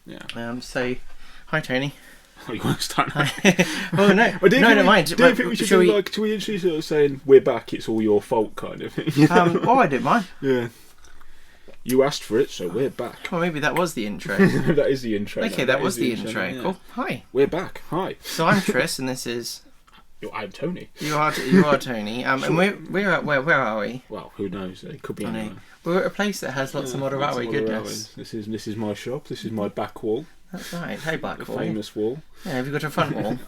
Yeah. So, hi Tony. Oh, you want to start? Oh no, don't mind. Do you think we should do like? Should we introduce it saying we're back? It's all your fault, kind of thing. I don't mind. Yeah. You asked for it, so we're back. Well, maybe that was the intro. That is the intro. Okay, that was the intro. Yeah. Cool. Hi. We're back. Hi. So I'm Tris, and this is. I'm Tony. You are Tony. Sure. And we're at where are we? Well, who knows? It could be anywhere. We're at a place that has lots of model railway goodness. This is my shop. This is my back wall. That's right. Hey, back wall. The famous wall. Yeah, have you got a front wall?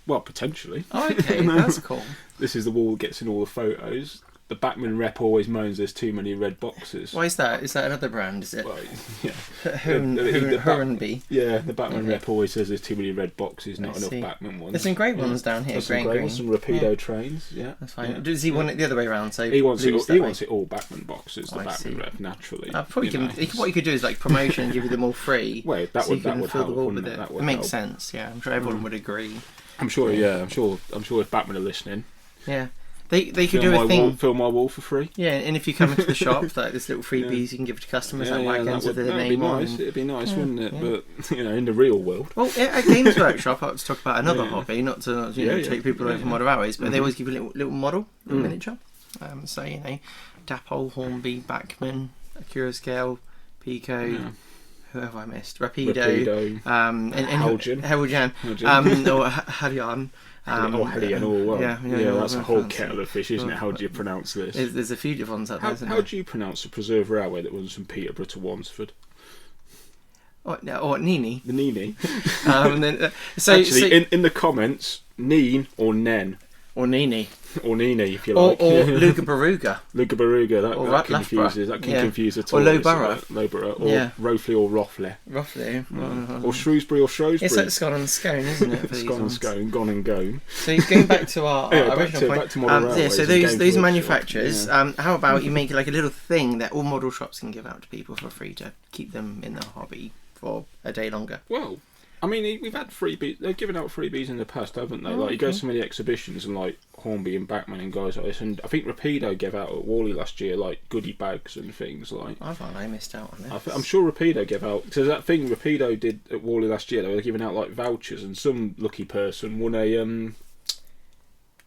Well, potentially. Oh, okay, that's cool. This is the wall that gets in all the photos. The Backman rep always moans there's too many red boxes. Why is that? Is that another brand, is it? Well, yeah. Hornby. Yeah, the Backman rep always says there's too many red boxes, not enough Backman ones. There's some great ones down here, grey ones, some Rapido Trains, yeah. That's fine. Yeah. Does he want it the other way around? So he wants it all Backman boxes, the Backman rep, naturally. What you could do is like promotion and give you them all free. Well, that would help, wouldn't it? It makes sense, yeah. I'm sure everyone would agree. I'm sure if Backman are listening. Yeah. They could do a thing. Fill my wall for free. Yeah, and if you come into the shop, like this little freebies you can give to customers, like wagons with their name on. It'd be nice, wouldn't it? Yeah. But in the real world. Well, at Games Workshop, I was talk about another hobby, not to take people away from model railways, but they always give you a little model, a miniature. So Dapol, Hornby, Backman, Acura Scale, Pico. Who have I missed? Rapido. And Heljan. Or Hadyan. That's a whole kettle of fish, isn't it? How do you pronounce this? There's a few different ones out there, isn't How do you pronounce the preserved railway that runs from Peterborough to Wamsford? Nini. The Nini. Actually, in the comments, Neen or Nen. Or Nini. Or Nini, if you like. Or Luga Baruga. Luga Baruga, that confuses. That can confuse at all. Or Lowborough. Or Rothley or Rothley. Or Shrewsbury or Shrewsbury. It's like Scone and Scone, isn't it? Scone and Scone, gone and gone. So going back to our original point. Back to model railways, so those manufacturers, how about you make like a little thing that all model shops can give out to people for free to keep them in their hobby for a day longer? Well, I mean, we've had freebies. They've given out freebies in the past, haven't they? You go to some of the exhibitions and like Hornby and Backman and guys like this. And I think Rapido gave out at Wally last year like goodie bags and things like. I thought I missed out on this. I'm sure Rapido gave out because that thing Rapido did at Wally last year. They were giving out like vouchers, and some lucky person won a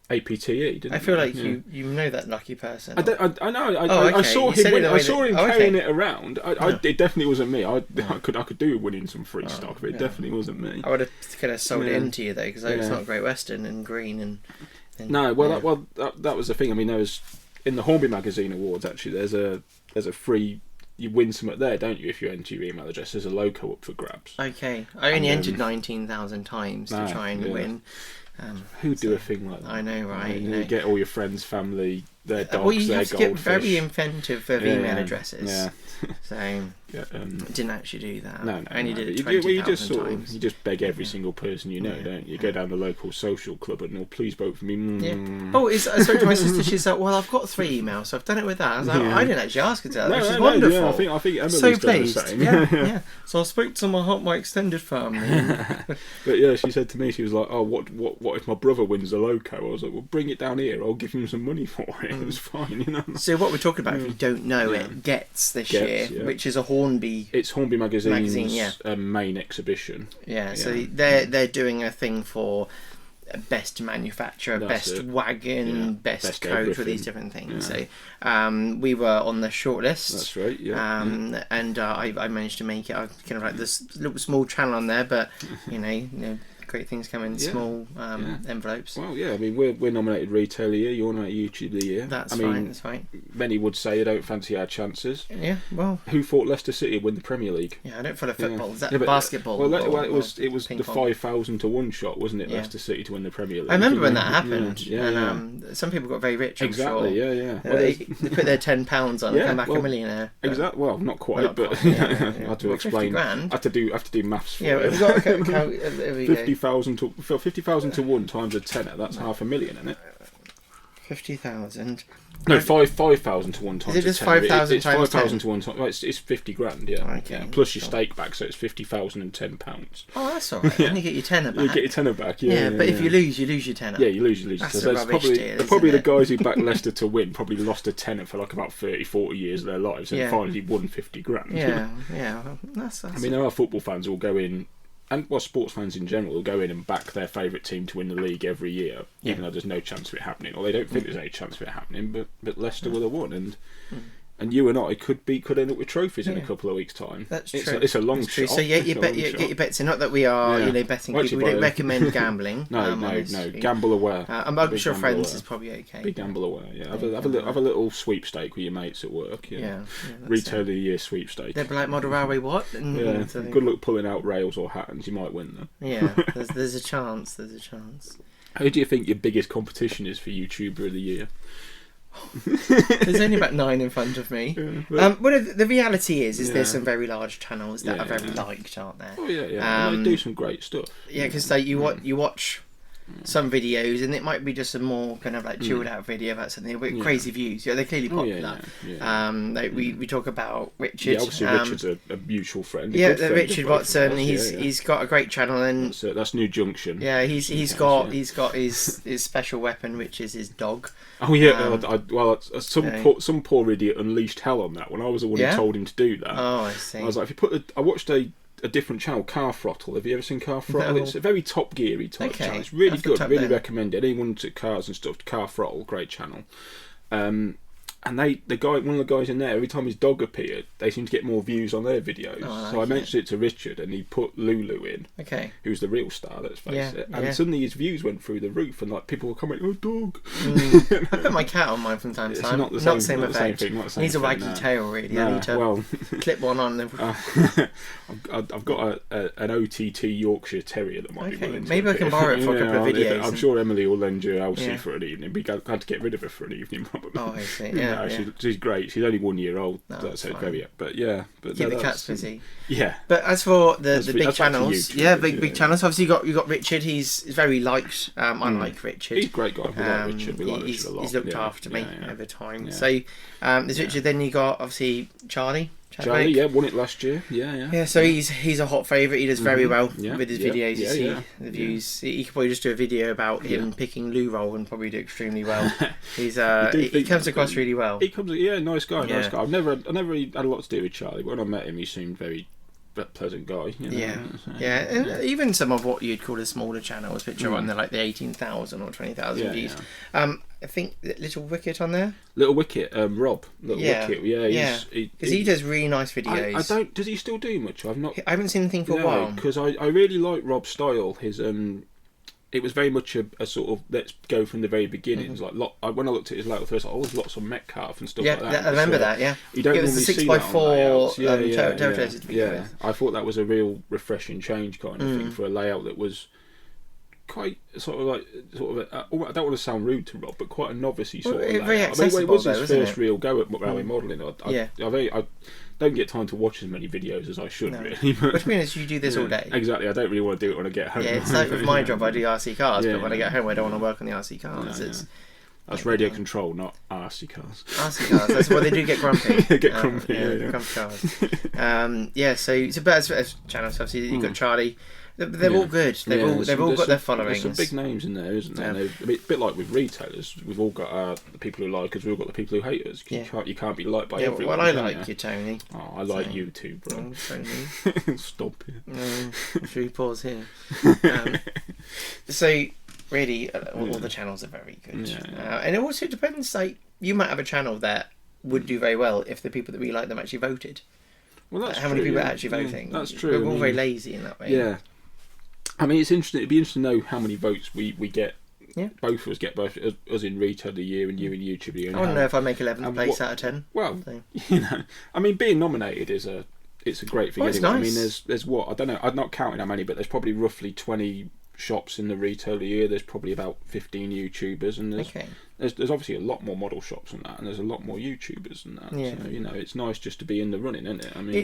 APTE, didn't I feel like you know that lucky person. I know. I saw him. I saw him carrying it around. It definitely wasn't me. I could do with winning some free stock, but it definitely wasn't me. I would have sold it into you though, because it's not Great Western and green and. That was the thing. I mean, there was in the Hornby Magazine awards. Actually, there's a free. You win something there, don't you? If you enter your email address, there's a Loco up for grabs. Okay, I only entered 19,000 times to try and win. Who'd do a thing like that? I know, right? You get all your friends, family, their dogs, their goldfish. You have to get very inventive with email addresses. Yeah. So didn't actually do that. No. I only did it 20,000 times. You just beg every single person you know, don't you? You go down the local social club and please vote for me. Yeah. Oh, I spoke to my sister. She's like, "Well, I've got 3 emails, so I've done it with that." I was like, "I didn't actually ask her to do that." Which is wonderful. Yeah, I think Emily's so done pleased. the same. Yeah. So I spoke to my extended family. But yeah, she said to me, she was like, "Oh, what if my brother wins the Loco?" I was like, "Well, bring it down here. I'll give him some money for it. It was fine, you know." So what we're talking about, if you don't know it, Gets this year, which is a Hornby. It's Hornby Magazine's main exhibition. Yeah, so they're doing a thing for best manufacturer, best wagon, best coach, with these different things. Yeah. So we were on the shortlist. That's right. Yeah. And I managed to make it. I kind of like this little small channel on there, but you know. Great things come in small envelopes. Well, yeah, I mean, we're nominated Retailer of the Year, you're nominated YouTube of the Year. That's right. Many would say I don't fancy our chances. Yeah, well. Who thought Leicester City would win the Premier League? Yeah, I don't follow football. Is that basketball? Well, it was the 5,000 to 1 shot, wasn't it? Leicester City to win the Premier League. I remember when that happened. And some people got very rich. Exactly. I'm sure. Yeah. Well, they put their £10 on and come back a millionaire. Exactly. Well, not quite, but I had to explain. I have to do maths for it. We've got 50,000 to 1 times a tenner, that's £500,000, isn't it? 50,000 No, 5,000 to 1 times. Is it just 10. 5,000 It's times 5,000 10? to 1 times. Well, it's 50 grand, yeah. Okay, Yeah. Plus your sure. stake back, so it's £50,010. Oh, that's all right. Then you get your tenner back. You get your tenner back, yeah. Yeah, but if you lose your tenner. Yeah, you lose. That's So a there's rubbish deal, probably isn't the it? guys who backed Leicester to win probably lost a tenner for like about 30, 40 years of their lives, and Yeah. finally won 50 grand. Yeah. That's I mean, there are football fans who will go in, and sports fans in general will go in and back their favourite team to win the league every year, even though there's no chance of it happening, or they don't think there's any chance of it happening. But Leicester will have won, and you and I could end up with trophies in a couple of weeks' time. That's true. It's a long shot. So get your bets in. Not that we are betting people. We don't recommend gambling. No. Gamble aware. I'm sure friends aware. is probably okay. Big gamble aware. Yeah, have a little sweepstake with your mates at work. Yeah. Retail of the year sweepstake. They'd be like Model Railway what? Yeah. Good luck pulling out rails or Hattons. You might win them. Yeah. There's a chance. Who do you think your biggest competition is for YouTuber of the year? There's only about 9 in front of me. Well, the reality is there's some very large channels that are very liked, aren't there? Oh yeah. They do some great stuff. Yeah, because you watch some videos and it might be just a more kind of like chilled out video about something with crazy views. Yeah, they're clearly popular. We talk about Richard. Yeah, obviously Richard's a mutual friend. Richard Watson. He's got a great channel, and that's New Junction. Yeah, he's got his special weapon, which is his dog. Oh yeah, some poor idiot unleashed hell on that when I was the one who told him to do that. Oh, I see. I was like, I watched a different channel, Car Throttle. Have you ever seen Car Throttle? No. It's a very Top Geary type channel. It's really good. Really recommend it. Anyone to cars and stuff, Car Throttle, great channel. And one of the guys in there, every time his dog appeared, they seemed to get more views on their videos. So I mentioned it to Richard, and he put Lulu in, who's the real star, let's face it. And suddenly his views went through the roof, and like people were commenting, "Oh, dog!" I put my cat on mine from time to time. Not the same effect. Needs a waggy tail, really. I need to clip one on. I've got an OTT Yorkshire Terrier that might be willing to. Maybe I can borrow it for a couple of videos. I'm sure Emily will lend you Elsie for an evening. We had to get rid of her for an evening, probably. Oh, I see. She's great. She's only 1 year old. That's very. But yeah, keep the cats busy. Yeah. But as for the big channels, big channels. Obviously, you got Richard. He's very liked. I like Richard. He's a great guy. We like Richard. We like Richard a lot. He's looked after me over time. So there's Richard. Then you got obviously Charlie, won it last year. Yeah. So he's a hot favourite. He does very well with his videos. You see the views. He could probably just do a video about him picking loo roll and probably do extremely well. He comes across really well. Nice guy. I've never really had a lot to do with Charlie, but when I met him, he seemed very pleasant guy. And even some of what you'd call a smaller channels, which are on there like the 18,000 or 20,000 views. I think Little Wicket on there. Little Wicket, Rob. Wicket, because he does really nice videos. I don't. Does he still do much? I haven't seen anything for a while. Because I really like Rob's style. His it was very much a sort of let's go from the very beginnings. Like when I looked at his layout first, there's lots of Metcalf and stuff like that. I remember that. Yeah, you don't it was normally the 6x4 Yeah, I thought that was a real refreshing change kind of thing for a layout that was quite I don't want to sound rude to Rob, but quite a novice-y sort of layout. Very accessible, it was his first real go at railway modelling. I don't get time to watch as many videos as I should, really. Which means you do this all day. Exactly, I don't really want to do it when I get home. Yeah, it's like with my job, I do RC cars, but when I get home, I don't want to work on the RC cars. That's radio control, not RC cars. RC cars, that's why they do get grumpy. Grumpy cars. So but as channels, obviously, you've got Charlie. They're all good. They've all got their followings. There's some big names in there, isn't there? A bit like with retailers, we've all got the people who like us, we've all got the people who hate us. You can't be liked by everyone. Well, I like you, Tony. Oh, I like you too, bro. Tony. Stop it. Should we pause here? So, really, all the channels are very good. And it also depends, like, you might have a channel that would do very well if the people that really like them actually voted. Well, that's how many people are actually voting? That's true. We're all very lazy in that way. Yeah. I mean, it's interesting. It'd be interesting to know how many votes we get. Yeah. Both of us get, both us in Retail of the Year and you in YouTube of the Year. I want to know if I make 11th place out of 10. Well, I mean, being nominated is a great thing. Well, it's anyway. nice. I mean, there's what I don't know. I'm not counting how many, but there's probably roughly 20 shops in the Retail of the Year. There's probably about 15 YouTubers, and there's obviously a lot more model shops than that, and there's a lot more YouTubers than that. Yeah. So it's nice just to be in the running, isn't it? I mean,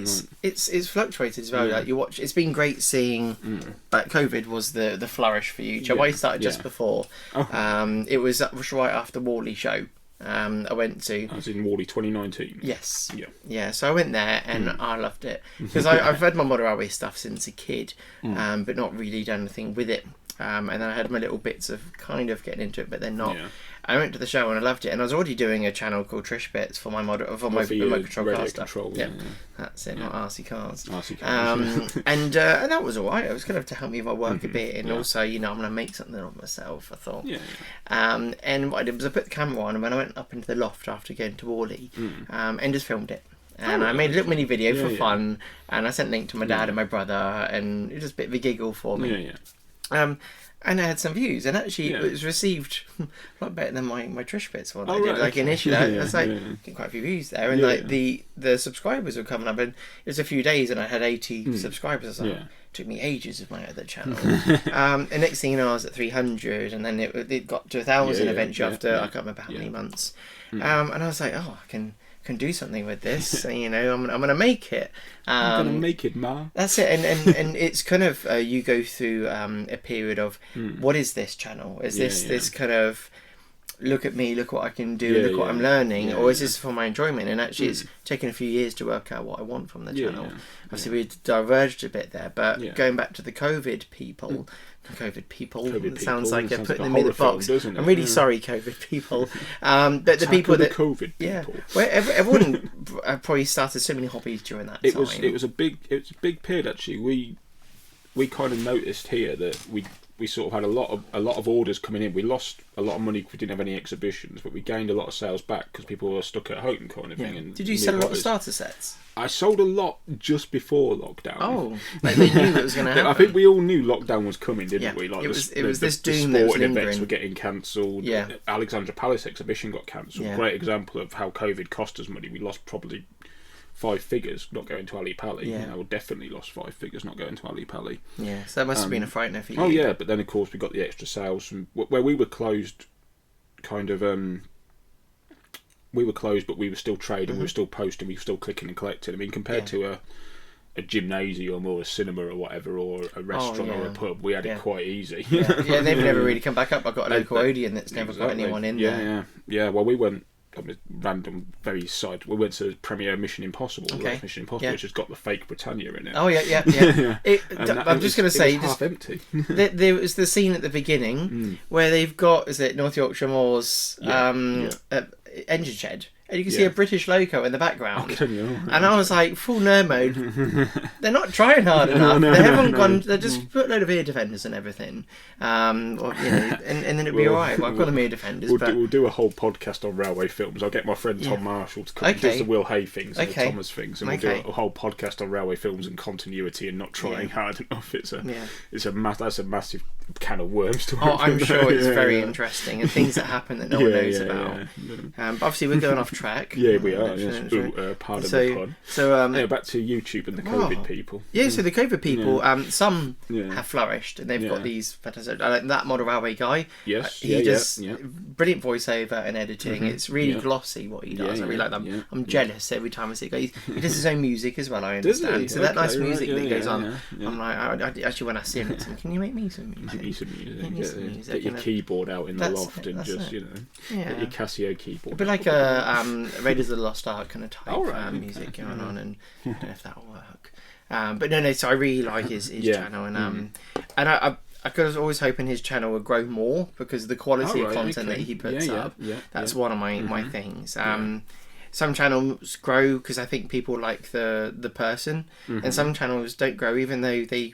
it's fluctuated as well. Like you watch, it's been great seeing. Like COVID was the flourish for YouTube. I started just before. It was right after Wally show. I went to. As in Wally 2019. Yes. Yeah. Yeah. So I went there and I loved it because I've read my model railway stuff since a kid, but not really done anything with it. And then I had my little bits of kind of getting into it, but then not. Yeah. I went to the show and I loved it, and I was already doing a channel called Trish Bits for my model for my remote control car stuff. Yeah. That's it, not RC cars. RC cars. And that was alright. It was kind of to help me with my work a bit, and also, you know, I'm going to make something of myself, I thought. Yeah. And what I did was I put the camera on, and when I went up into the loft after going to Wally, and just filmed it. And I made a little mini video for fun, and I sent a link to my dad and my brother, and it was just a bit of a giggle for me. And I had some views, and actually it was received a lot better than my Trish Bits one. I did like initially, I was like getting quite a few views there, and like the subscribers were coming up, and it was a few days, and I had 80 subscribers. It took me ages of my other channel. And next thing you know, I was at 300, and then it got to 1,000 eventually after I can't remember how many months. And I was like, oh, I can do something with this. You know, I'm gonna make it. I'm gonna make it, Ma. That's it. And it's kind of you go through a period of what is this channel? Is this kind of look at me, look what I can do, look what I'm learning, or is this for my enjoyment? And actually, it's taken a few years to work out what I want from the channel. Obviously, we diverged a bit there, but going back to the COVID people. It sounds like I put them in the box. I'm really sorry, COVID people. But the people that COVID people. Well, everyone probably started so many hobbies during that time. It was a big period actually. We kind of noticed here that we sort of had a lot of orders coming in. We lost a lot of money because we didn't have any exhibitions, but we gained a lot of sales back because people were stuck at home kind of thing. And did you sell a lot of starter sets? I sold a lot just before lockdown. Oh, like they knew it was going to happen. I think we all knew lockdown was coming, didn't we? Like it was this doom the that was sporting lingering. events were getting cancelled. Yeah. Alexandra Palace exhibition got cancelled. Great example of how COVID cost us money. We lost probably 5 figures not going to Ali Pali. I would definitely lost 5 figures not going to Ali Pali. Yeah, so that must have been a frightener for you. Oh yeah, but then of course we got the extra sales from where we were closed. Kind of, we were closed, but we were still trading. We were still posting. We were still clicking and collecting. I mean, compared to a gymnasium or a cinema or whatever, or a restaurant or a pub, we had it quite easy. They've never really come back up. I've got a local Odeon that's never got anyone in there. Yeah. Well, we went. Random, very side. We went to premiere Mission Impossible, Mission Impossible, which has got the fake Britannia in it. Oh yeah. I'm just going to say, half empty. There was the scene at the beginning where they've got North Yorkshire Moors engine shed. And you can see a British logo in the background. And I was like, full nerd mode. They're not trying hard enough. They haven't gone. They just put a load of ear defenders and everything. And then it'll be alright. Well, I've got them ear defenders. We'll do a whole podcast on railway films. I'll get my friend Tom Marshall to come. He does the Will Hay things and the Thomas things, and we'll do a whole podcast on railway films and continuity and not trying hard enough. It's a massive can of worms to open. I'm sure it's very interesting, and things that happen that no one knows about. But obviously, we're going off track. Yeah, we are. Yes. Pardon the pun. So back to YouTube and the COVID people. Yeah, so the COVID people, some have flourished, and they've got these fantastic. Like that model railway guy. Yes, he does brilliant voiceover and editing. It's really glossy what he does. I really like that. I'm jealous every time I see it. He does his own music as well. I understand. So that nice music that goes on. I'm like, actually, when I see him, can you make me some music? Get your keyboard out in the loft and just get your Casio keyboard. It'd be like a Raiders of the Lost Ark kind of type music going on, and I don't know if that'll work. But no. So I really like his channel, and I was always hoping his channel would grow more because of the quality of content that he puts up. That's one of my things. Some channels grow because I think people like the person, and some channels don't grow even though they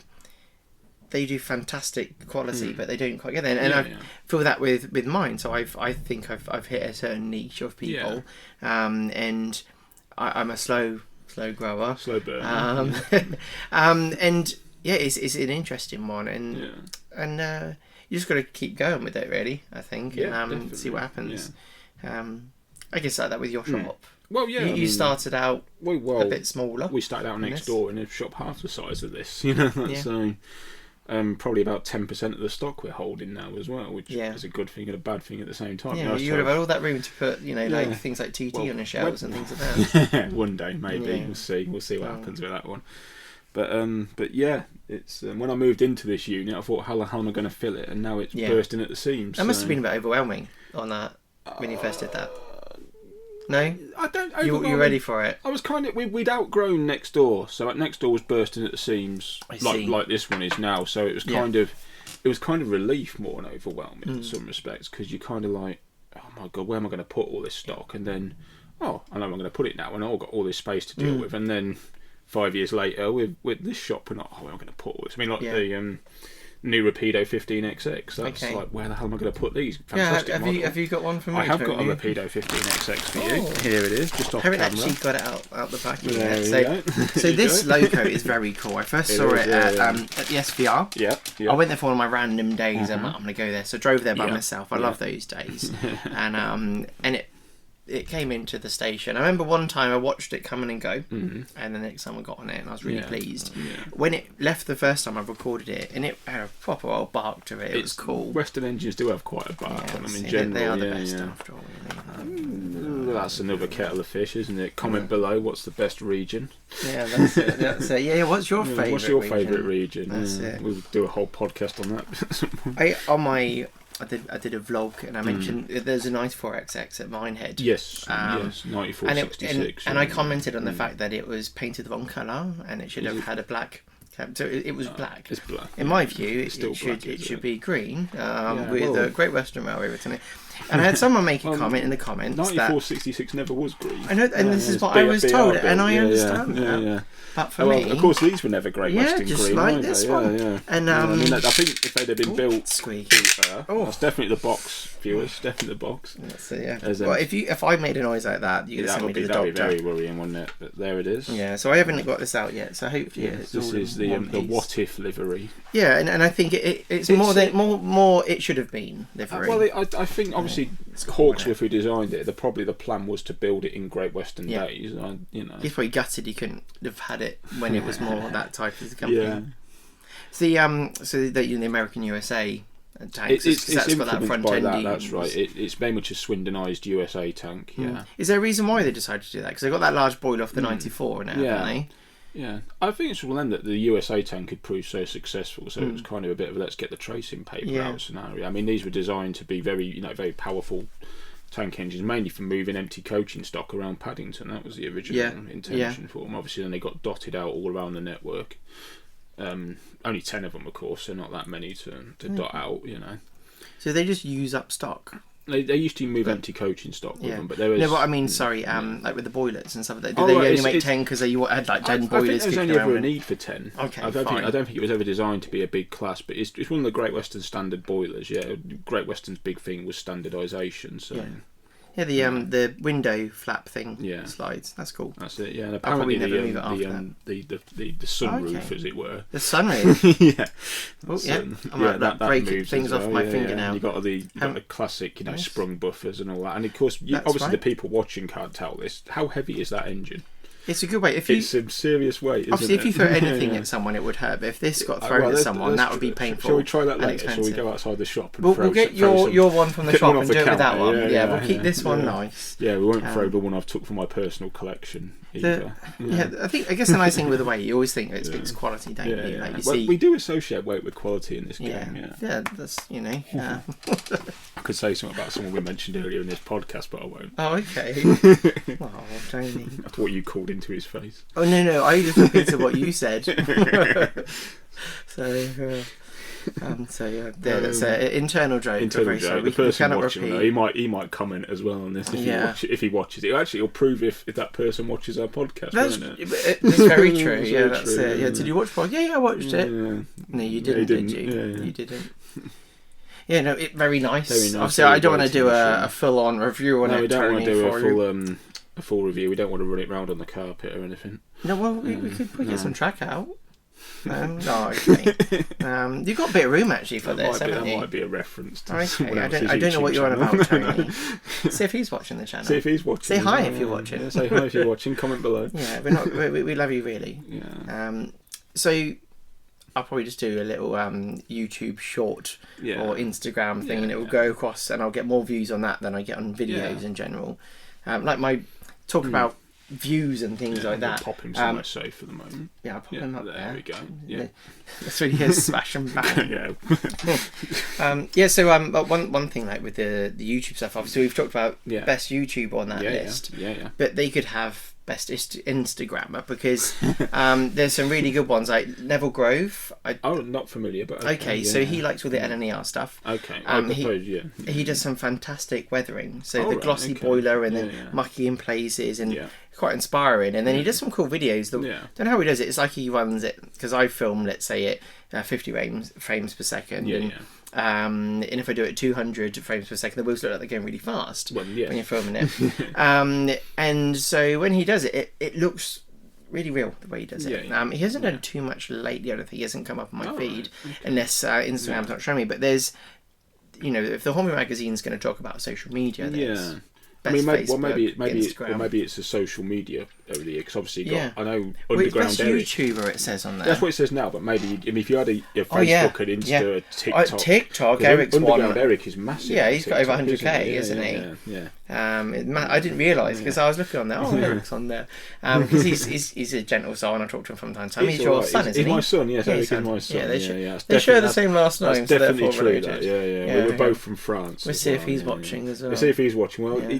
do fantastic quality, but they don't quite get there. And I feel that with mine. So I think I've hit a certain niche of people, and I'm a slow grower, slow burn. And it's an interesting one, and you just got to keep going with it, really. I think, and see what happens. I guess like that with your shop. Well, yeah, you started out a bit smaller. We started out next door in a shop half the size of this, so. Probably about 10% of the stock we're holding now as well, which is a good thing and a bad thing at the same time. Yeah, you would have had all that room to put, like things like TT on the shelves and things like that. One day, maybe. Yeah. We'll see what happens with that one. But yeah, it's when I moved into this unit, I thought, how am I going to fill it? And now it's bursting at the seams. That must have been a bit overwhelming on that when you first did that. No? I don't. You ready for it? I was kind of. We'd outgrown Next Door, so Next Door was bursting at the seams, like this one is now. So it was kind of, relief more than overwhelming in some respects, because you're kind of like, oh my god, where am I going to put all this stock? And then, I know I'm going to put it now, and I've got all this space to deal with. And then 5 years later, with this shop, we're not. Oh, where am I going to put all this? I mean, like the new Rapido 15XX. That's like, where the hell am I going to put these? Fantastic have you got one for me? I have got a Rapido 15XX for you. Here it is, just off camera. I haven't actually got it out the back yet. So this Loco is very cool. I first saw it at the SVR. Yeah. I went there for one of my random days. I'm going to go there. So I drove there by myself. I love those days. And it came into the station. I remember one time I watched it come in and go, and the next time I got on it, and I was really pleased. When it left the first time, I recorded it, and it had a proper old bark to it. It was cool. Western engines do have quite a bark on them in general. They are the best after all. Really. That's another kettle of fish, isn't it? Comment below. What's the best region? Yeah, that's it. Yeah, what's your favourite? What's your favourite region? That's it. We'll do a whole podcast on that. I did a vlog, and I mentioned there's a 94XX at Minehead. Yes, 9466. And I commented on the fact that it was painted the wrong colour, and it should have had a black cap. So it was black. It's black. In my view, it should be green with a Great Western Railway written it. And I had someone make a comment in the comments 9466 never was green. I know, and this is what I was told, and I understand that. Yeah. But for me, of course, these were never Great Western just green. like this one. Yeah. And I think if they'd have been built, squeaky. That's definitely the box, viewers. Definitely the box. That's it. Yeah. Well, if I made a noise like that, you'd send me to the doctor. That would be very worrying, wouldn't it? But there it is. Yeah. So I haven't got this out yet. So hopefully, this is the What If livery. Yeah, and I think it's more it should have been livery. Well, I think obviously Hawksworth, who designed it, the plan was to build it in Great Western days. He's probably gutted he couldn't have had it when it was more that type of company. Yeah. So the American USA tanks. It's got that front end. That's right. It's very much a Swindonised USA tank. Yeah. Is there a reason why they decided to do that? Because they got that large boiler off the 94 now, haven't they? Yeah, I think it's one that the USA tank had proved so successful, so it was kind of a bit of a let's get the tracing paper out scenario. I mean, these were designed to be very powerful tank engines, mainly for moving empty coaching stock around Paddington. That was the original intention for them. Obviously, then they got dotted out all around the network. Only 10 of them, of course, so not that many to dot out, So they just use up stock. They used to move empty coaching stock with them, but there was... No, but I mean, like with the boilers and stuff like that. Did they only make 10 because they had like 10 boilers? I think there's only ever a need for 10. Okay, I don't think it was ever designed to be a big class, but it's one of the Great Western standard boilers. Yeah, Great Western's big thing was standardisation. So the window flap thing slides. That's cool. That's it. Yeah, and apparently the sunroof, as it were. The sunroof. Yeah. I might that break things off my finger now. You got the classic, sprung buffers and all that, and of course, obviously the people watching can't tell this. How heavy is that engine? It's a good weight. It's some serious weight, obviously, if you throw anything at someone, it would hurt. But if this got thrown at someone, that would be painful. Shall we try that later? Shall we go outside the shop and we'll get your one from the shop and do it with that one. Yeah, we'll keep this one nice. Yeah, we won't throw the one I've took from my personal collection either. I guess the nice thing with the weight, you always think it's quality, don't you? Like we do associate weight with quality in this game. Yeah, that's I could say something about someone we mentioned earlier in this podcast, but I won't. Oh, okay. Tony. That's what you called into his face. Oh no! I just repeated what you said. That's an internal joke. Internal joke. The person watching, he might comment as well on this if he watches it. Actually, it'll prove if that person watches our podcast, won't it? It's very true. That's it. Yeah. Did you watch podcast? Yeah, I watched it. Yeah. No, you didn't. Did you? Yeah. You didn't. Yeah, no, very nice. Obviously, I don't want to do a full-on review on it. No, we don't want to do a full review. We don't want to run it round on the carpet or anything. No, well, we could get some track out. Okay. You've got a bit of room actually for this, haven't you? That might be a reference to I don't know what you're on about, Tony. See if he's watching the channel. See if he's watching. Say hi if you're watching. Yeah, say hi if you're watching. Comment below. Yeah, we love you really. Yeah. So I'll probably just do a little YouTube short or Instagram thing, and it will go across, and I'll get more views on that than I get on videos in general. Like my talk about views and things like that. Pop him somewhere safe at the moment. Yeah, I'll pop him up there. There we go. Yeah. That's when he goes smash and bang. Yeah. So one thing like with the YouTube stuff, obviously we've talked about best YouTuber on that list. Yeah. But they could have best Instagrammer because there's some really good ones like Neville Grove. I'm not familiar, but so he likes all the LNER stuff. Okay, he does some fantastic weathering, so the glossy boiler and then mucky in places and quite inspiring. And then he does some cool videos. Don't know how he does it. It's like he runs it because I film, let's say, it 50 frames per second. And if I do it 200 frames per second, the wheels look like they're going really fast when you're filming it. And so when he does it, it looks really real the way he does it. He hasn't done too much lately. I don't think he hasn't come up on my feed unless Instagram's not showing me. But there's, if the Hornby Magazine's going to talk about social media, there's Facebook, maybe it's a social media over the year because obviously I know Underground best Eric. YouTuber it says on there. That's what it says now, but maybe if you had a Facebook and Insta, a TikTok, Eric's Underground Eric is massive. Yeah, he's got over 100k, isn't he? Yeah. I didn't realise because I was looking on there. Eric's on there because he's a gentle soul, and I talk to him from time to time. He's your son, isn't he? He's my son. Yes, Eric is my son. Yeah, they share the same last name. That's definitely true. Yeah. We were both from France. We'll see if he's watching as well. We'll see if he's watching. Well, he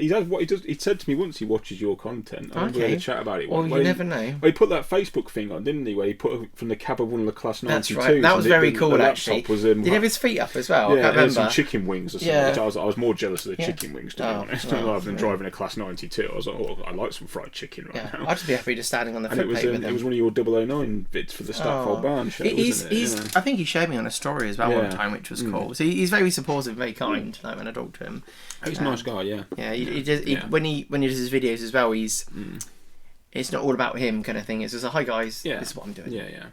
does what he does. He said to me once he watches your content. I remember we had a chat about it. Well, you never know. Well, he put that Facebook thing on, didn't he? Where he put from the cab of one of the class 92s. That's right. That was very cool, actually. Did he have his feet up as well? I can't remember. Some chicken wings or something. I was more jealous of the chicken wings, to be honest. Rather than driving a class 92, I was like, I like some fried chicken now. I'd just be happy just standing on the footplate with him. It was one of your 009 bits for the Stackfold Barn show, wasn't it? I think he showed me on a story as well one time, which was cool. So he's very supportive, very kind when I talk to him. He's a nice guy, yeah. Yeah, he does. When he does his videos as well, it's not all about him kind of thing. It's just hi guys, this is what I'm doing. Yeah.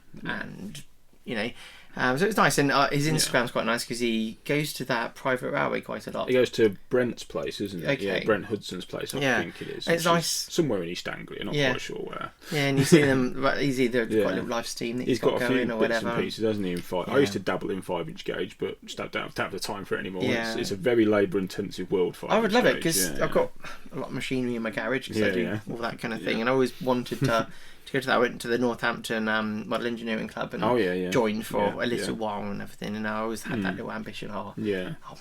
And so it's nice, and his Instagram's quite nice because he goes to that private railway quite a lot. He goes to Brent's place, isn't it? Okay. Yeah, Brent Hudson's place, I think it is. And it's nice. Somewhere in East Anglia, not quite sure where. Yeah, and you see them, he's either got a little live steam that he's got a going few or bits whatever. and pieces, hasn't he? I used to dabble in 5-inch gauge, but just don't have the time for it anymore. Yeah. It's a very labour-intensive world, 5-inch I would love gauge, it because I've got a lot of machinery in my garage because I do all that kind of thing, and I always wanted to go to that. I went to the Northampton Model Engineering Club and joined for a little while and everything, and I always had that little ambition. I'll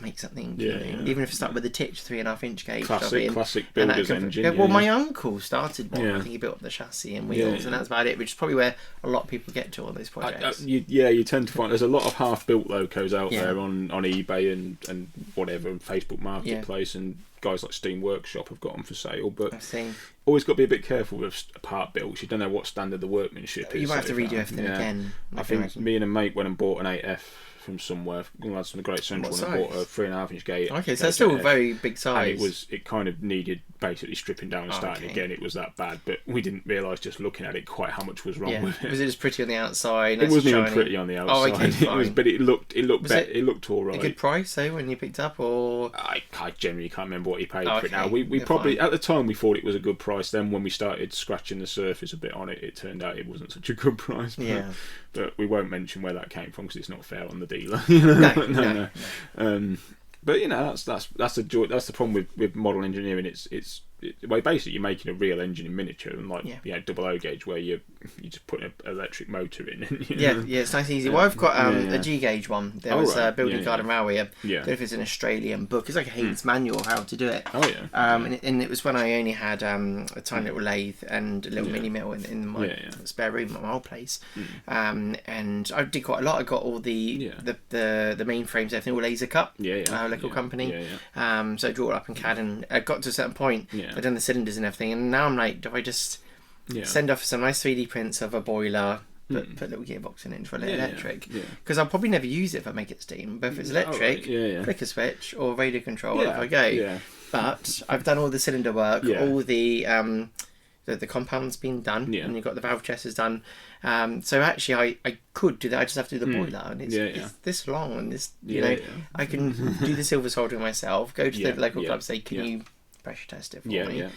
make something, even if it started with a Titch 3.5-inch gauge. Classic builder's engine. Well, my uncle started one. I think he built up the chassis and wheels, and that's about it. Which is probably where a lot of people get to on these projects. You tend to find there's a lot of half-built Locos out there on eBay and whatever, and Facebook Marketplace and guys like Steam Workshop have got them for sale, but always got to be a bit careful with part builds. You don't know what standard the workmanship is. You might have to redo everything again. I think me and a mate went and bought an 8F from somewhere. Lads from the Great Central and bought a 3.5-inch gauge. Okay, so that's still a very big size. And it kind of needed basically stripping down and starting again. It was that bad, but we didn't realise just looking at it quite how much was wrong with it. Was it just pretty on the outside? It wasn't even pretty on the outside. Oh, okay, fine. But it looked better. It looked all right. A good price, when you picked up, or I generally can't remember what he paid for it now. We probably at the time we thought it was a good price. Then when we started scratching the surface a bit on it, it turned out it wasn't such a good price. But we won't mention where that came from because it's not fair on the dealer. No. But that's the joy. That's the problem with model engineering. It's basically you're making a real engine in miniature, and double O gauge where you just put an electric motor in. And, it's nice and easy. Well, I've got a G gauge one. There was a Building Garden Railway. I don't know if it's an Australian book. It's like a Haydens Manual how to do it. And it was when I only had a tiny little lathe and a little mini mill in my spare room at my old place. And I did quite a lot. I got all the main frames, everything all laser cut. Local company. So I drew it up in CAD, and I got to a certain point. I've done the cylinders and everything, and now I'm like, do I just send off some nice 3D prints of a boiler, put a little gearbox in it for electric? Because I'll probably never use it if I make it steam, but if it's electric, flick a switch or radio control, off I go. But I've done all the cylinder work, all the compound's been done, and you've got the valve chesters done. So actually, I could do that. I just have to do the boiler, and it's this long, and this I can do the silver soldering myself. Go to the local club, say, can you pressure test it for me?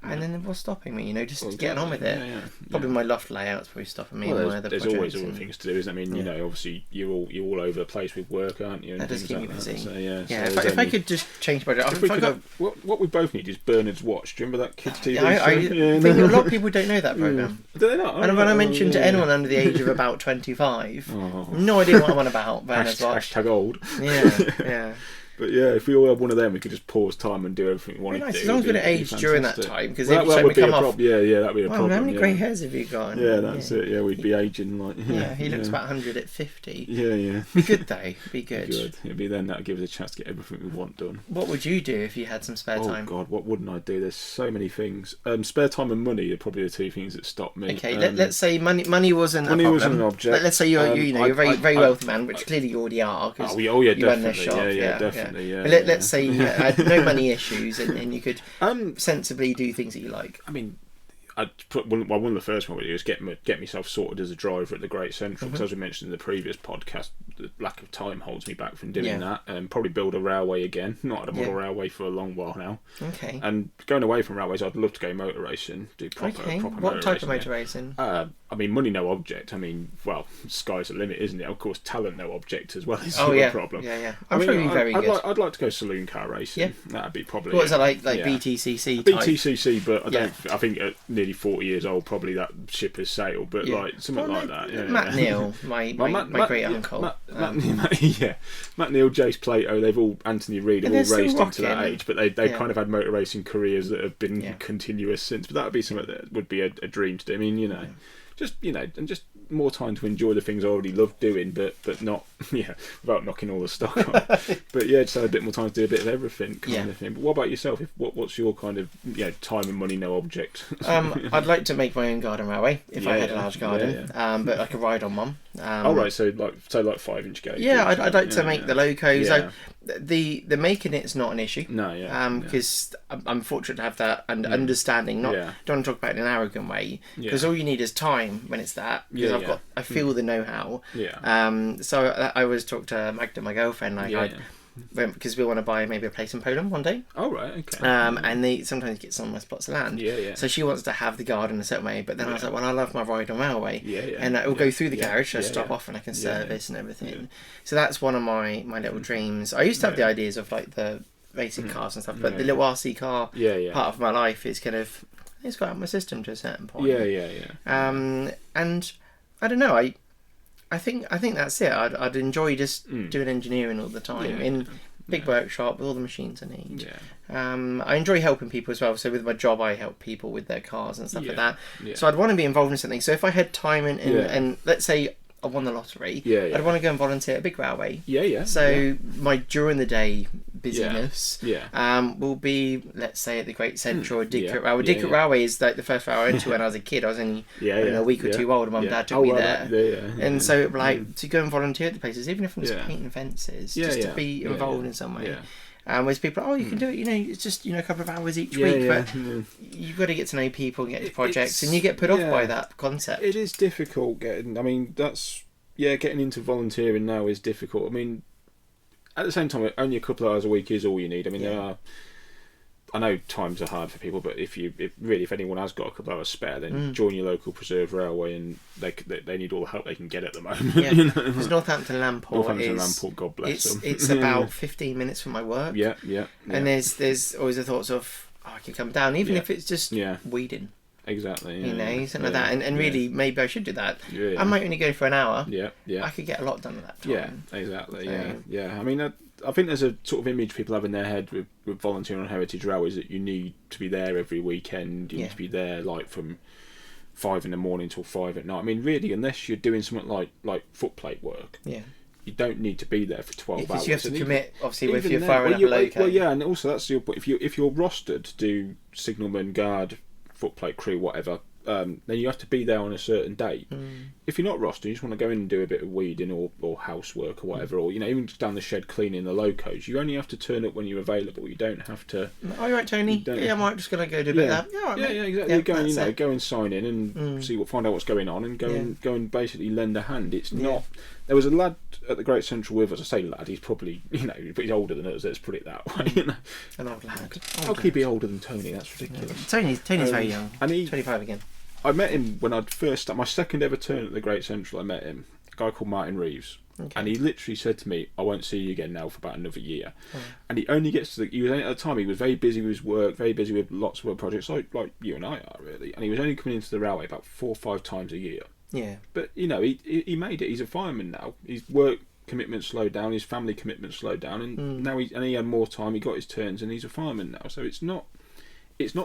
And then what's stopping me? Just getting on with it. Yeah. Probably my loft layout's probably stopping me. Well, there's always other things to do, isn't there? I mean, obviously you're all over the place with work, aren't you? That does keep me busy. So, if I could just change my job. What we both need is Bernard's Watch. Do you remember that kids' TV show? I think a lot of people don't know that programme. Do they not? And when I mention to anyone under the age of about 25, no idea what I'm on about. Bernard's Watch. #, old. Yeah. But if we all had one of them, we could just pause time and do everything we wanted to do. As long as we don't age during that time, because that would be a problem. Yeah, that'd be a problem. How many grey hairs have you got? Yeah, that's it. Yeah, we'd be aging like. He looks about 100 at 50. Yeah. Be good though. Be good. It'd be then that'd give us a chance to get everything we want done. What would you do if you had some spare time? Oh God, what wouldn't I do? There's so many things. Spare time and money are probably the two things that stop me. Okay, let's say money wasn't a problem. Wasn't an object. Let's say you're a very wealthy man, which clearly you already are. Definitely. Definitely. Let's say you had no money issues and you could sensibly do things that you like. I mean, one of the first ones I would do is get myself sorted as a driver at the Great Central, because as we mentioned in the previous podcast, the lack of time holds me back from doing that. Probably build a railway again. Not had a model railway for a long while now. Okay. And going away from railways, I'd love to go motor racing, do proper What type of motor racing? I mean, money no object. I mean, well, sky's the limit, isn't it? Of course, talent no object as well is a problem. Yeah. I'm sure you're very good. I'd like to go saloon car racing. Yeah. That'd be probably. What is that like BTCC type? BTCC, but I think at nearly 40 years old, probably that ship has sailed. But like something like that. Yeah. Matt Neal, my great uncle. Matt Neal, Jace Plato, they've all Anthony Reid have all raced into that age, but they kind of had motor racing careers that have been continuous since. But that would be something that would be a dream to do. I mean, and just more time to enjoy the things I already love doing, but not without knocking all the stock on. But just have a bit more time to do a bit of everything kind of thing. But what about yourself? What's your kind of time and money no object? I'd like to make my own garden railway if I had a large garden, but like a ride on one. So like 5-inch gauge. Yeah, I'd like to make the Locos. Yeah. The making it's not an issue. No, because I'm fortunate to have that and understanding. Don't want to talk about it in an arrogant way, because all you need is time when it's that. Because I feel the know-how. So I always talk to Magda, my girlfriend, because we want to buy maybe a place in Poland one day. Oh right, okay. And they sometimes get some plots of land. So she wants to have the garden a certain way, but then I was like, well, I love my ride on railway. And it will go through the garage, so I stop off and I can service and everything. So that's one of my little dreams. I used to have the ideas of like the racing cars and stuff, but the little RC car part of my life is kind of, it's got out of my system to a certain point. And I don't know, I think that's it. I'd enjoy just doing engineering all the time in big workshop with all the machines I need. I enjoy helping people as well. So with my job, I help people with their cars and stuff like that. So I'd want to be involved in something. So if I had time and let's say I won the lottery, I'd want to go and volunteer at a big railway. So my during the day busyness will be, let's say, at the Great Central or Didcot Railway. Didcot Railway is like the first railway I went to when I was a kid. I was only a week or two old, and Mum and Dad took me there. And so to go and volunteer at the places, even if I'm just painting fences, just to be involved in some way. Whereas people are, you can do it, it's just, a couple of hours each week, but you've got to get to know people and get to projects, and you get put off by that concept. It is difficult getting into volunteering now is difficult. I mean, at the same time, only a couple of hours a week is all you need. I mean, I know times are hard for people, but if anyone has got a couple of hours spare, then join your local preserve railway, and they need all the help they can get at the moment. Because Northampton Lamport, God bless them. It's about 15 minutes from my work. And there's always the thoughts of, I can come down, even if it's just weeding. Exactly. Something like that. And really, maybe I should do that. I might only go for an hour. I could get a lot done at that time. Yeah, exactly. So, I mean, I think there's a sort of image people have in their head with volunteering on heritage railways that you need to be there every weekend. You need to be there like from 5 a.m. till 5 p.m. I mean, really, unless you're doing something like footplate work. You don't need to be there for 12 hours. Because you have to commit, obviously, if you're firing up a loco. Well, and also that's your point. If you're rostered to do signalman, guard, footplate crew, whatever, then you have to be there on a certain date. If you're not rostered, you just want to go in and do a bit of weeding or housework or whatever, or even just down the shed cleaning the locos. You only have to turn up when you're available. You don't have to. Oh, you're right, Tony. I'm just going to go do a bit of that. Exactly. Go and sign in and find out what's going on, and go and basically lend a hand. It's not. There was a lad at the Great Central with us. I say lad, he's probably, but he's older than us. Let's put it that way. An old lad. How could he be older than Tony? That's ridiculous. Tony's very young. And 25 again. I met him when I'd first started my second ever turn at the Great Central. I met him, a guy called Martin Reeves. Okay. And he literally said to me, I won't see you again now for about another year. Oh. And he only gets to he was at the time, he was very busy with his work, very busy with lots of work projects, like you and I are, really. And he was only coming into the railway about 4 or 5 times a year. Yeah. But, he made it. He's a fireman now. His work commitment slowed down, his family commitment slowed down, and now he had more time, he got his turns, and he's a fireman now. So it's not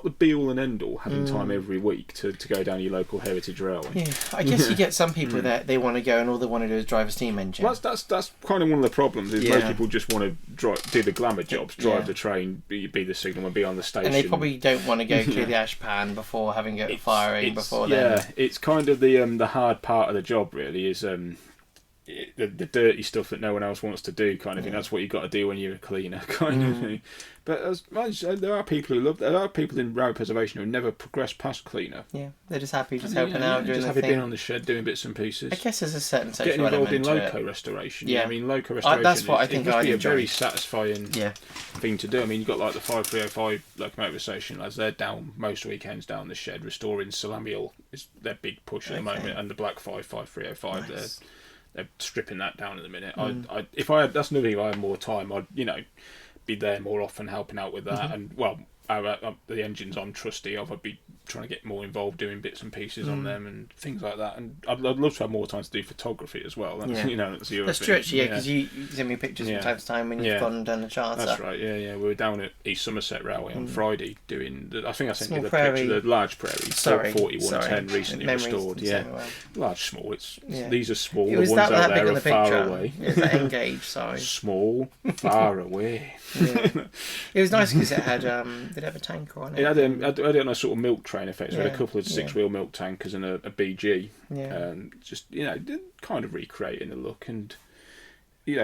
the be-all and end-all having time every week to go down your local heritage railway. Yeah, I guess you get some people that they want to go and all they want to do is drive a steam engine. Well, that's kind of one of the problems, is most people just want to do the glamour jobs, drive the train, be the signalman, be on the station. And they probably don't want to go clear the ash pan before having it firing before then. Yeah, it's kind of the hard part of the job, really, is the dirty stuff that no one else wants to do, kind of thing. That's what you've got to do when you're a cleaner, kind of thing. But as much there are people in railway preservation who never progress past cleaner. Yeah, they're just happy helping out, doing just happy being on the shed, doing bits and pieces. I guess there's a certain social getting involved in element loco restoration. Yeah, I mean loco restoration. That's what I think I'd enjoy. A very satisfying thing to do. I mean, you've got like the 5305 locomotive station lads. They're down most weekends down the shed restoring Salamiel. Is their big push at the moment, and the Black 5305. Nice. They're stripping that down at the minute. If I had, that's another thing. If I had more time, I'd be there more often, helping out with that. And the engines I'm trustee of, I'd be trying to get more involved, doing bits and pieces on them and things like that. And I'd love to have more time to do photography as well. That's, that's the other thing. True, actually, because you send me pictures from time to time when you've gone and done the charter. That's right. Yeah. We were down at East Somerset Railway on Friday doing. I think I sent you the picture. The large prairie, 4110, recently restored. Large, small. These are small. The ones out there are far away. Is that engaged? Sorry. Small, far away. It was nice because it had. Did it have a tanker on it? It had it on a sort of milk train effect. So we had a couple of 6-wheel milk tankers and a BG. Just kind of recreating the look. And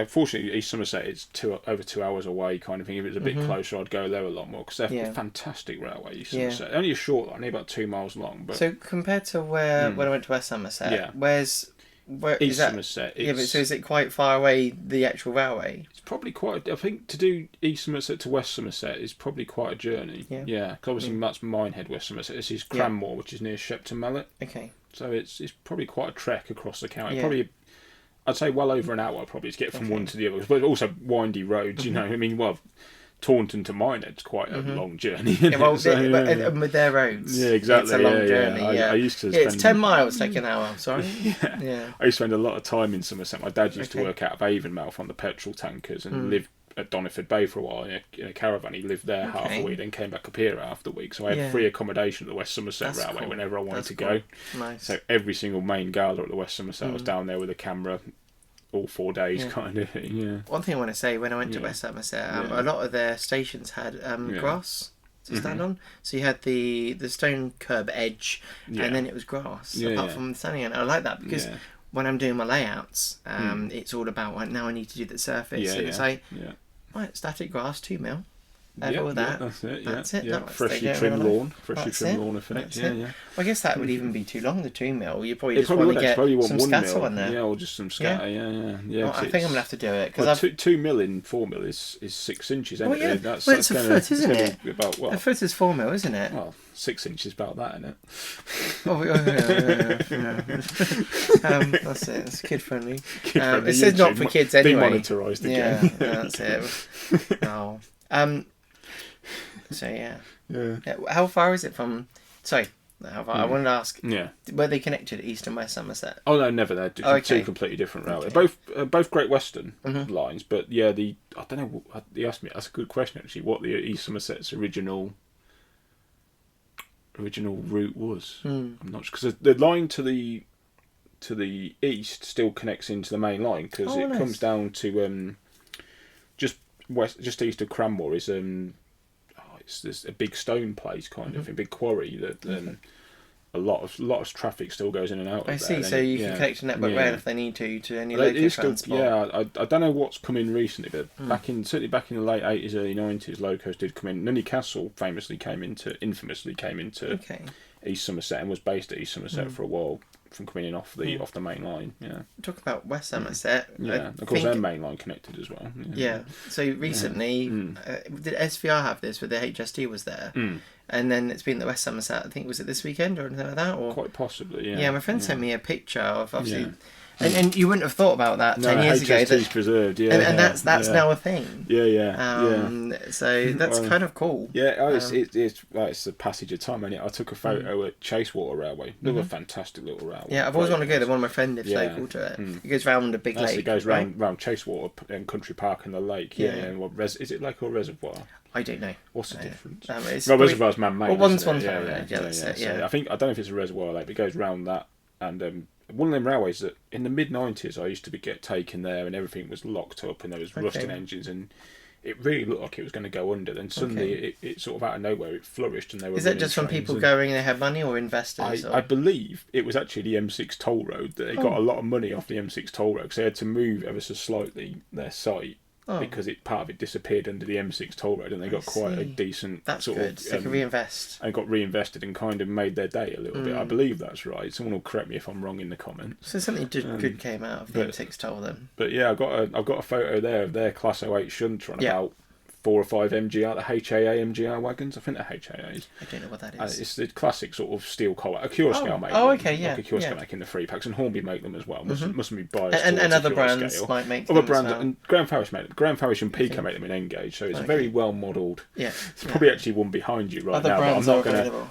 fortunately East Somerset is over 2 hours away, kind of thing. If it was a bit closer, I'd go there a lot more, because they're a fantastic railway. East Somerset, only a short line, only about 2 miles long. But so compared to when I went to West Somerset, where East Somerset. But so is it quite far away, the actual railway? It's probably quite. I think to do East Somerset to West Somerset is probably quite a journey. Yeah. Because obviously that's Minehead, West Somerset. This is Cranmore, which is near Shepton Mallet. Okay. So it's probably quite a trek across the county. Probably, I'd say well over an hour probably to get from one to the other. But also windy roads. I mean, Taunton to Minehead's quite a long journey. And with their roads, exactly. It's a long journey. I used to spend. It's 10 miles, take an hour. Sorry. I used to spend a lot of time in Somerset. My dad used to work out of Avonmouth on the petrol tankers and lived at Doniford Bay for a while in a caravan. He lived there half a week, then came back up here half the week. So I had free accommodation at the West Somerset Railway whenever I wanted to go. Nice. So every single main gala at the West Somerset, I was down there with a camera. All 4 days, kind of. One thing I want to say, when I went to West Somerset, a lot of their stations had grass to stand on. So you had the stone curb edge, and then it was grass. Apart from standing on, I like that because when I'm doing my layouts, it's all about now I need to do the surface. It's like static grass, 2 mil. Over that. That's it. Yeah. Freshly trimmed lawn. Lawn effect. Well, I guess that would even be too long, the 2 mil. You probably just want to get some scatter on there. Yeah, or just some scatter. Yeah. Well, I think I'm gonna have to do it because 2 mil in 4 mil is 6 inches. Well, it's a foot, isn't it? A foot is 4 mil, isn't it? Well, 6 inches about that, isn't it? That's it. It's kid friendly. It says not for kids anyway. Demonetized again. Yeah, that's it. No. So how far is it from? Sorry, how far? I wanted to ask. Yeah. Were they connected, East and West Somerset? Oh no, never. They're two completely different railways. Both Great Western lines, but I don't know. You asked me. That's a good question actually. What the East Somerset's original route was? I'm not sure, because the line to the east still connects into the main line, because it comes down to just east of Cranmore is it's a big stone place, kind of a big quarry that a lot of traffic still goes in and out. I see. So you can connect to Network Rail if they need to any local transport. I don't know what's come in recently, but certainly back in the late 80s, early 90s, Locos did come in. Nunny Castle infamously came into East Somerset and was based at East Somerset for a while from coming in off the main line. Yeah. Talk about West Somerset. Yeah, of course their main line connected as well. Yeah. So recently, did SVR have this where the HST was there? And then it's been the West Somerset. I think was it this weekend or anything like that? Or quite possibly. Yeah. Yeah, my friend sent me a picture of obviously. Yeah. And you wouldn't have thought about that 10 years ago. HST's preserved, and that's now a thing. Yeah. So that's kind of cool. Yeah, it's a passage of time. I took a photo at Chasewater Railway. Another fantastic little railway. Yeah, I've always wanted to go there. One of my friends lives local to it. It goes round a big lake. It goes round Chasewater and Country Park and the lake. Is it lake or reservoir? I don't know. What's the difference? Reservoir's man-made. Well, one's man-made. I don't know if it's a reservoir lake, but it goes round that and. One of them railways that in the mid-90s I used to get taken there and everything was locked up and there was rusting engines and it really looked like it was going to go under. Then suddenly it sort of out of nowhere it flourished and they were. Is that just from people going and they had money or investors? I believe it was actually the M6 toll road that they got a lot of money off the M6 toll road because they had to move ever so slightly their site. Because part of it disappeared under the M6 toll road and they got quite a decent sort of... They could reinvest. And got reinvested and kind of made their day a little bit. I believe that's right. Someone will correct me if I'm wrong in the comments. So something good came out of the M6 toll then. But yeah, I've got a photo there of their Class 08 shunter on about 4 or 5 MGR, the HAA MGR wagons. I think they're HAAs. I don't know what that is. It's the classic sort of steel collar. A Cure-Scale make them. Oh, okay, yeah. Like a Cure-Scale making the free packs, and Hornby make them as well. Mustn't be biased. And other brands might make them. Other brands, and Graham Farish made them. Graham Farish and Pico make them in Engage, so it's very well modelled. Yeah. There's probably actually one behind you right now, but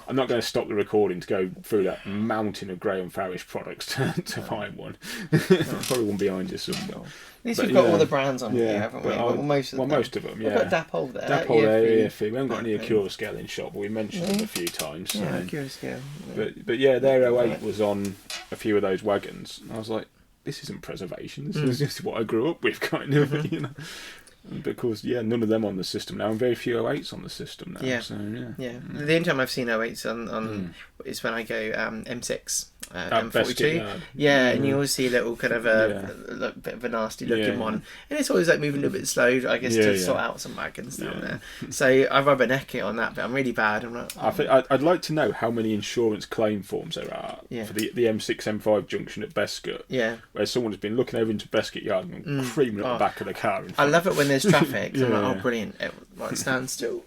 I'm not going to stop the recording to go through that mountain of Graham Farish products to find one. Probably one behind you somewhere. At least we've got all the brands on here, haven't we? Well, most of them, yeah. We've got Dapol there. Dapol there, EFE. We haven't got any Cure-Scale in shop, but we mentioned them a few times. Yeah, Cure-Scale. But yeah, their 08 was on a few of those wagons. And I was like, this isn't preservation. This is just what I grew up with, kind of, you know. Because none of them on the system now, and very few 08s on the system now. Yeah, The only time I've seen 08s on is when I go M6, M42. And you always see a little kind of a bit of a nasty looking one, and it's always like moving a little bit slow, I guess, to sort out some wagons down there. So I rubberneck it on that, but I'm really bad. I'm not. I think I'd like to know how many insurance claim forms there are for the M6 M5 junction at Bescot. Where someone has been looking over into Bescot Yard and creaming up the back of the car. I love it when there's traffic. I'm like, oh, brilliant! It stands still.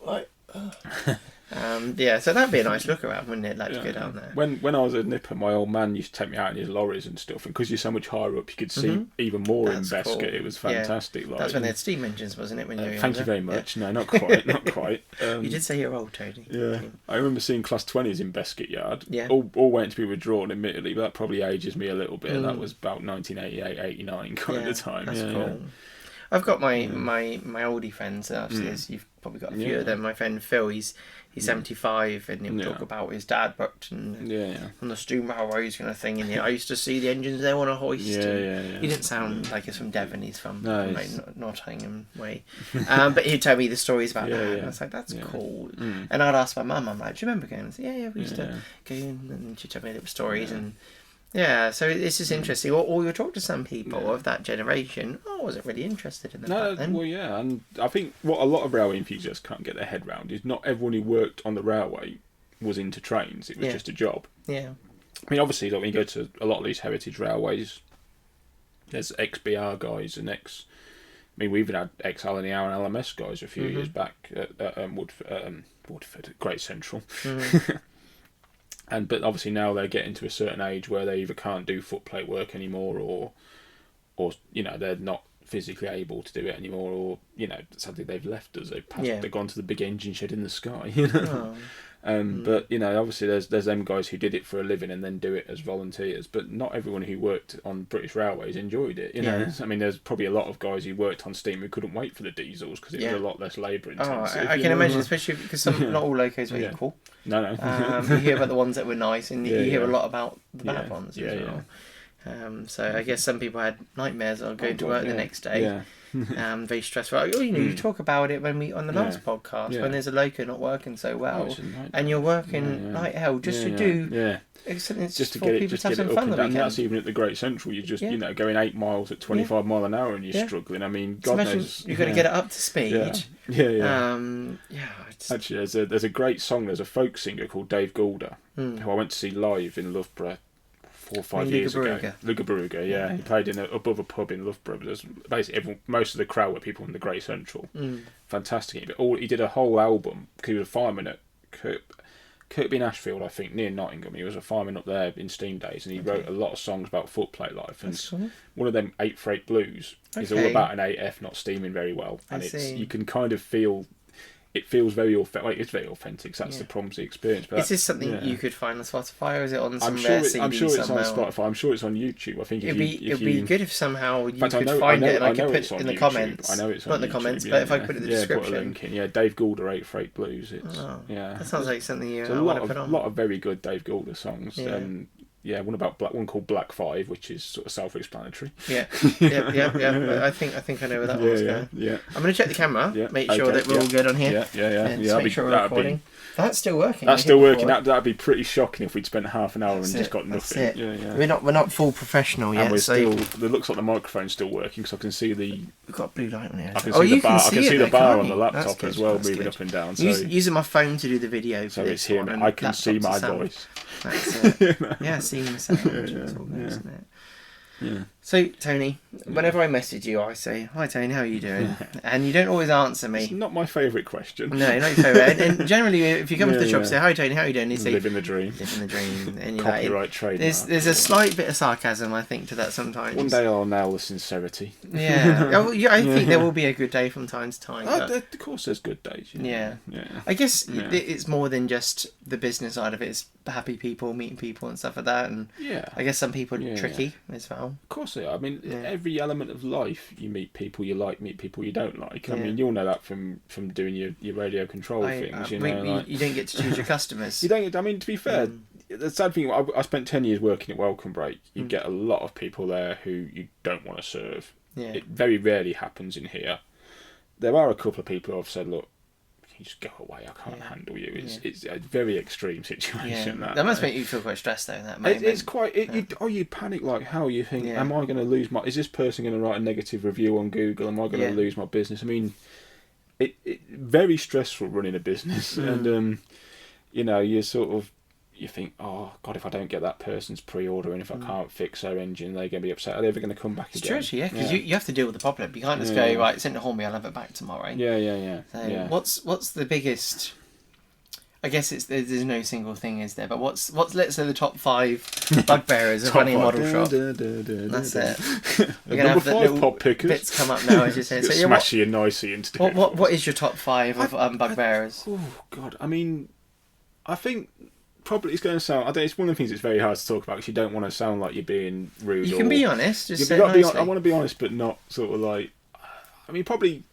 So that'd be a nice look around, wouldn't it? Like to go down there. When I was at Nipper, my old man used to take me out in his lorries and stuff, and because you're so much higher up, you could see even more in Bescot. Cool. It was fantastic. That's when they had steam engines, wasn't it? When you were thank you very much. No, not quite, not quite. You did say you're old, Tony. Yeah, I remember seeing Class 20s in Bescot Yard. Yeah, all waiting to be withdrawn, admittedly, but that probably ages me a little bit. That was about 1988, 89 kind of time. That's cool. I've got my oldie friends. Obviously, you've probably got a few of them. My friend Phil, he's 75, and he'll talk about his dad worked on the steam railways kind of thing. And I used to see the engines there on a hoist. He didn't sound like he's from Devon. He's from Nottingham way. But he'd tell me the stories about that. And I was like, that's cool. And I'd ask my mum, I'm like, do you remember going? And say, we used to go, and she'd tell me little stories and. Yeah, so it's just interesting. Or you'll talk to some people of that generation. I wasn't really interested in that then. Well, yeah, and I think what a lot of railway enthusiasts can't get their head round is not everyone who worked on the railway was into trains. It was just a job. Yeah. I mean, obviously, like when you go to a lot of these heritage railways, there's ex-BR guys and we even had ex-LNER and LMS guys a few years back at Woodford, at Great Central. But obviously now they're getting to a certain age where they either can't do footplate work anymore, or they're not physically able to do it anymore, or sadly they've left us. They've gone to the big engine shed in the sky. But obviously there's them guys who did it for a living and then do it as volunteers. But not everyone who worked on British Railways enjoyed it. I mean, there's probably a lot of guys who worked on steam who couldn't wait for the diesels because it was a lot less labour intensive. I can imagine, especially because not all locos were equal. No. You hear about the ones that were nice, and you hear a lot about the bad ones as well. So I guess some people had nightmares or going to work the next day. Yeah. Very stressful. You talk about it when we on the last podcast when there's a loco not working so well, and you're working like hell just to do something just to get people to have some fun. And that's even at the Great Central. You just going 8 miles at 25 mile an hour and you're struggling. I mean, God knows you've got to get it up to speed. Actually, there's a great song. There's a folk singer called Dave Goulder who I went to see live in Loughborough 4 or 5 years ago. Lugabaruga, yeah. He played above a pub in Loughborough. But there's basically most of the crowd were people in the Great Central. Fantastic. But he did a whole album because he was a fireman at Kirkby in Ashfield, I think, near Nottingham. He was a fireman up there in steam days, and he wrote a lot of songs about footplate life. And one of them 8 Freight Blues is all about an 8F not steaming very well, and you can kind of feel. It feels very authentic. It's very authentic. So that's the problems, the experience. But is this something you could find on Spotify, or is it on some CD I'm sure it's somehow? on Spotify. I'm sure it's on YouTube. I think it'd be good if somehow you could find it and I could put it in the comments. I know it's not in the comments, but if I put it in the description. Put a link in. Dave Goulder 8 Freight Blues. That sounds like something you want to put on. A lot of very good Dave Goulder songs. One called Black 5, which is sort of self-explanatory. Yeah. I think I know where that one's going. Yeah. I'm going to check the camera, make sure that we're all good on here. Make sure we're recording. That's still working. That's still working. That'd be pretty shocking if we'd spent half an hour and just got nothing. We're not full professional yet. And it looks like the microphone's still working because I can see we've got blue light on here. I can see the bar on the laptop as well, moving up and down. So using my phone to do the video. So it's here. I can see my voice. That's it. Seeing the sound. It's all good, isn't it? Yeah. So, Tony, whenever I message you, I say, "Hi, Tony, how are you doing?" And you don't always answer me. It's not my favourite question. No, not your favourite. and generally, if you come to the shop and say, "Hi, Tony, how are you doing?" You say, "Living the dream." Living the dream. And you're copyright trade. There's a slight bit of sarcasm, I think, to that sometimes. One day I'll nail the sincerity. I think there will be a good day from time to time. Of course, there's good days. Yeah. I guess it's more than just the business side of it. It's happy people, meeting people, and stuff like that. And I guess some people are tricky as well. Of course they are. I mean, every element of life, you meet people you like, meet people you don't like. I mean, you'll know that from doing your radio control things. You don't get to choose your customers. You don't. I mean, to be fair, the sad thing, I spent 10 years working at Welcome Break. You get a lot of people there who you don't want to serve. It very rarely happens in here. There are a couple of people who have said, "Look, you just go away. I can't handle you." It's a very extreme situation. That must make you feel quite stressed, though. In that moment, it's quite. You panic like hell. You think, "Am I going to lose my? Is this person going to write a negative review on Google? Am I going to lose my business?" I mean, it very stressful running a business, and you sort of. You think, "Oh God, if I don't get that person's pre-order and if I can't fix their engine, they're going to be upset. Are they ever going to come back again?" It's true, because you have to deal with the problem. You can't just go, "Right, send it to Hornby, I'll have it back tomorrow." So what's the biggest? I guess there's no single thing, is there? But what's let's say the top 5 bugbearers of running a model shop. That's it. We're going to have the little pop pickers. Bits come up now, as you say. So smashy and nicey into what is your top 5 of bugbearers? Oh God, I mean, I think. Probably it's going to sound. It's one of the things that's very hard to talk about because you don't want to sound like you're being rude. You can be honest. Just say it nicely. I want to be honest, but not sort of like. I mean, probably.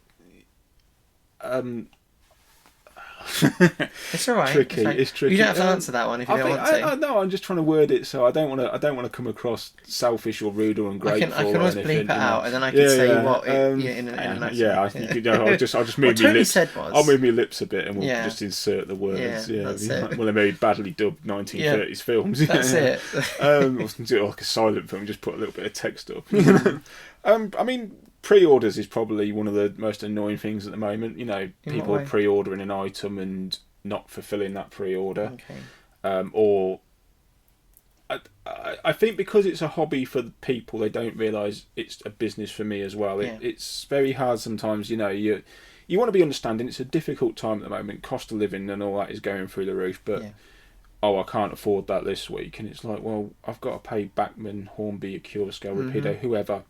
It's all right. Tricky. It's tricky. You don't have to answer that one if you don't want to. No, I'm just trying to word it so I don't want to come across selfish or rude or ungrateful. I can always bleep it out, and then I can say what in a nice way. I'll just move my lips. I'll move my lips a bit, and we'll just insert the words. That's it. One of the very badly dubbed 1930s films. That's it. Or do it like a silent film, just put a little bit of text up. I mean. Pre-orders is probably one of the most annoying things at the moment. People pre-ordering an item and not fulfilling that pre-order. Or I think because it's a hobby for the people, they don't realise it's a business for me as well. It's very hard sometimes. You want to be understanding. It's a difficult time at the moment. Cost of living and all that is going through the roof. But I can't afford that this week. And it's like, well, I've got to pay Bachmann, Hornby, Accurascale, Rapido, whoever.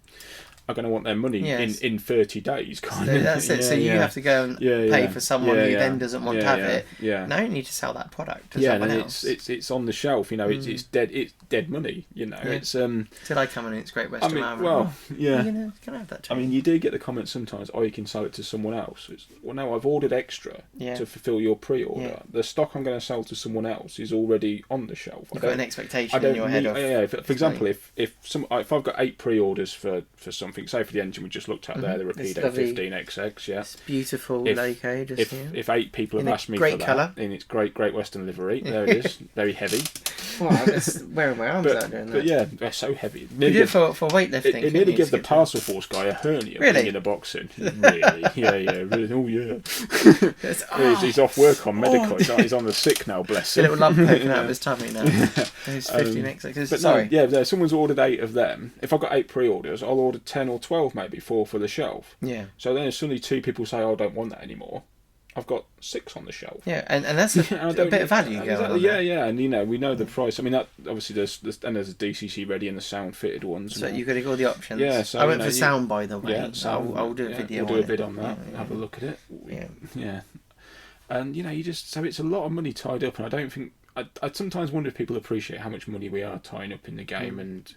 are going to want their money in 30 days. Kind of. That's it. So you have to go and pay for someone who then doesn't want to have it. Yeah. Now you need to sell that product to someone else. It's on the shelf. You know, it's dead money. You know, it's Till I come in, it's Great Western Railway. Well, yeah. Can I have that too? I mean, you do get the comments sometimes. Oh, you can sell it to someone else. Well, no, I've ordered extra to fulfil your pre-order. Yeah. The stock I'm going to sell to someone else is already on the shelf. You've got an expectation in your head of. Yeah. For example, if I've got 8 pre-orders for something, say for the engine we just looked at there, the Rapido 15XX, It's beautiful Loco. If 8 people have asked me for that, colour. in its great Western livery, there it is, very heavy. Wow, that's wearing my arms out doing that. But yeah, they're so heavy. You do it for weightlifting. It nearly gives the parcel force guy a hernia in a boxing. Really? Really. Oh yeah. He's off work on medical. He's on the sick now, bless him. A little lump poking out of his tummy now. He's 15XX. But sorry. Someone's ordered 8 of them. If I've got 8 pre-orders, I'll order 10 or 12 maybe for the shelf. Yeah. So then suddenly 2 people say, "Oh, I don't want that anymore." I've got 6 on the shelf. Yeah, and that's a bit of value going on. Yeah, and we know the price. I mean, that obviously there's a DCC ready and the sound fitted ones. So you've got to go all the options. Yeah, so I went for sound, by the way. Yeah, so I'll do a video. We'll do a bit on that. Yeah. Have a look at it. Yeah. And so it's a lot of money tied up, and I don't think I sometimes wonder if people appreciate how much money we are tying up in the game, and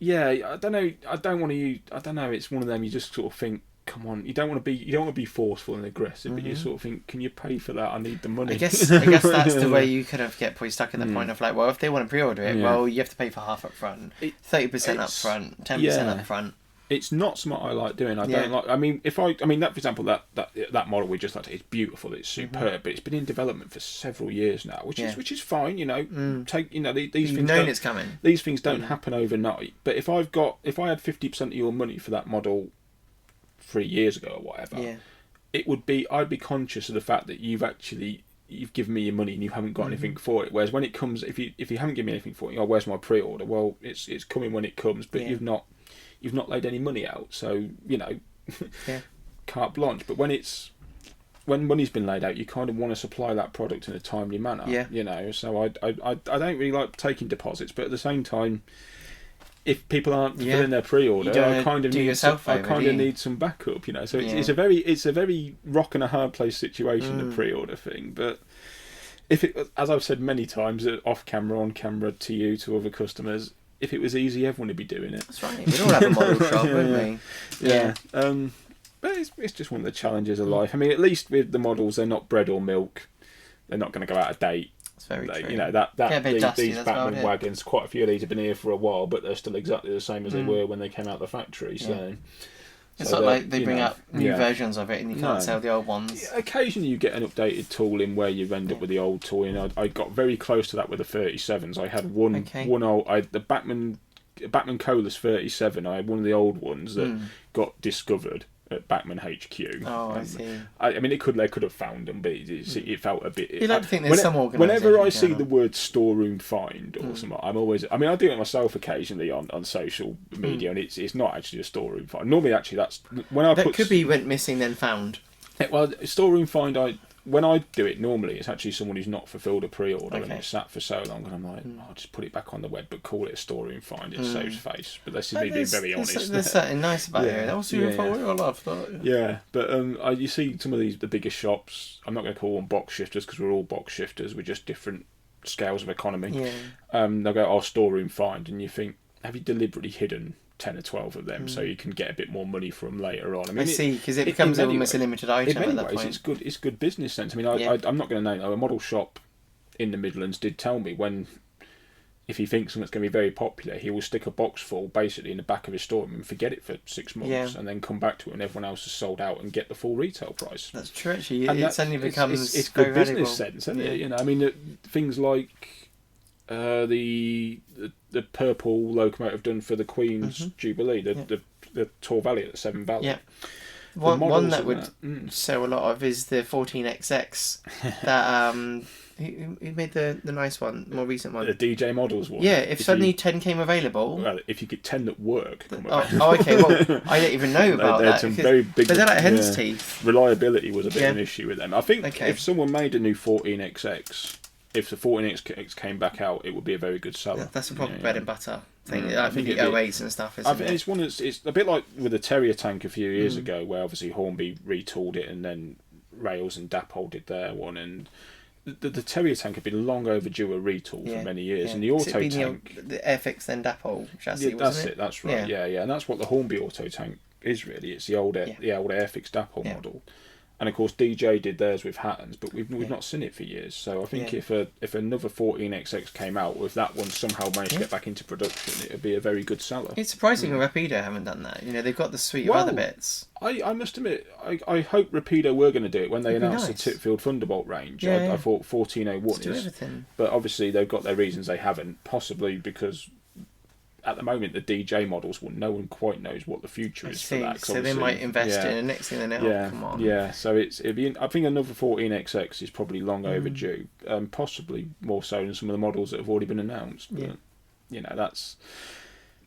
I don't know. I don't want to. I don't know. It's one of them. You just sort of think, come on, you don't want to be forceful and aggressive, but you sort of think, can you pay for that? I need the money. I guess that's the way you kind of get probably stuck in the point of like, well, if they want to pre-order it, well, you have to pay for half up front, 30% up front, 10% up front. It's not something I like doing. I don't like. I mean, that for example, that model we just like, it's beautiful, it's superb, but it's been in development for several years now, which is fine. You know, these things. It's coming. These things don't happen overnight. But if I had 50% of your money for that model 3 years ago or whatever, I'd be conscious of the fact that you've given me your money and you haven't got anything for it. Whereas when it comes, if you haven't given me anything for it, where's my pre-order? Well, it's coming when it comes, but you've not laid any money out, so carte blanche. But when money's been laid out, you kind of want to supply that product in a timely manner. So I don't really like taking deposits, but at the same time, if people aren't filling their pre-order, I kind of need some backup. So it's a very rock and a hard place situation, the pre-order thing. But if it, as I've said many times, off camera, on camera, to you, to other customers, if it was easy, everyone would be doing it. That's right. We'd all have a model shop, wouldn't we? Yeah. But it's just one of the challenges of life. I mean, at least with the models, they're not bread or milk. They're not going to go out of date. That's very true. These Batman wagons, quite a few of these have been here for a while, but they're still exactly the same as they were when they came out of the factory. So. It's not like they bring out new versions of it and you can't sell the old ones. Yeah, occasionally you get an updated tool in where you end up with the old tool. I got very close to that with the 37s. I had one old, the Batman Colas 37. I had one of the old ones that got discovered at Batman HQ. Oh, I see. I mean, they could have found them, but it felt a bit. You like to think there's some organisation. Whenever I see the word storeroom find or something, I'm always. I mean, I do it myself occasionally on social media, and it's not actually a storeroom find. Normally, actually, that's when I that could be went missing then found. Well, storeroom find, when I do it normally, it's actually someone who's not fulfilled a pre-order and it's sat for so long, and I'm like, I'll just put it back on the web, but call it a storeroom find. It saves face. But this is me being very honest. There's something nice about it. That was I love that. Yeah, but you see some of the bigger shops. I'm not going to call them box shifters because we're all box shifters. We're just different scales of economy. Yeah. They'll go, storeroom find, and you think, have you deliberately hidden 10 or 12 of them so you can get a bit more money for them later on? I mean, I see, because it becomes almost a limited item at that point. It's good business sense. I mean, I'm not going to know. A model shop in the Midlands did tell me if he thinks something's going to be very popular, he will stick a box full basically in the back of his storeroom and forget it for 6 months and then come back to it when everyone else has sold out and get the full retail price. That's true, actually. It suddenly becomes it's good business sense, isn't it? I mean, things like the purple locomotive done for the Queen's Jubilee, the Tor Valley at the Severn Valley. Yeah. One that would sell a lot of is the 14XX. That who made the nice one, more recent one? The DJ Models one. Yeah, if suddenly 10 came available. Well, if you get 10 that work. Okay. Well, I don't even know about that. Some very big. But they're like hen's teeth. Reliability was a bit of an issue with them. I think if someone made a new 14XX if the 14X came back out, it would be a very good seller. That's a proper bread and butter thing. I think the 08s and stuff, isn't it? It's a bit like with the Terrier tank a few years ago, where obviously Hornby retooled it, and then Rails and Dapol did their one, and the Terrier tank had been long overdue a retool for many years, and the auto tank, the Airfix then Dapol chassis, that's it. That's right. Yeah, and that's what the Hornby auto tank is really. It's the old Airfix Dapol model. And of course, DJ did theirs with Haydens, but we've not seen it for years. So I think if another 14XX came out, or if that one somehow managed to get back into production, it would be a very good seller. It's surprising Rapido haven't done that. They've got the suite of other bits. I must admit, I hope Rapido were going to do it when they announced the Titfield Thunderbolt range. I thought 1401 is, everything. But obviously they've got their reasons they haven't. Possibly because at the moment the DJ models, no one quite knows what the future is for that. So they might invest in, and next thing they know, come on. Yeah, so it'd be. I think another 14XX is probably long overdue. Possibly more so than some of the models that have already been announced. But that's.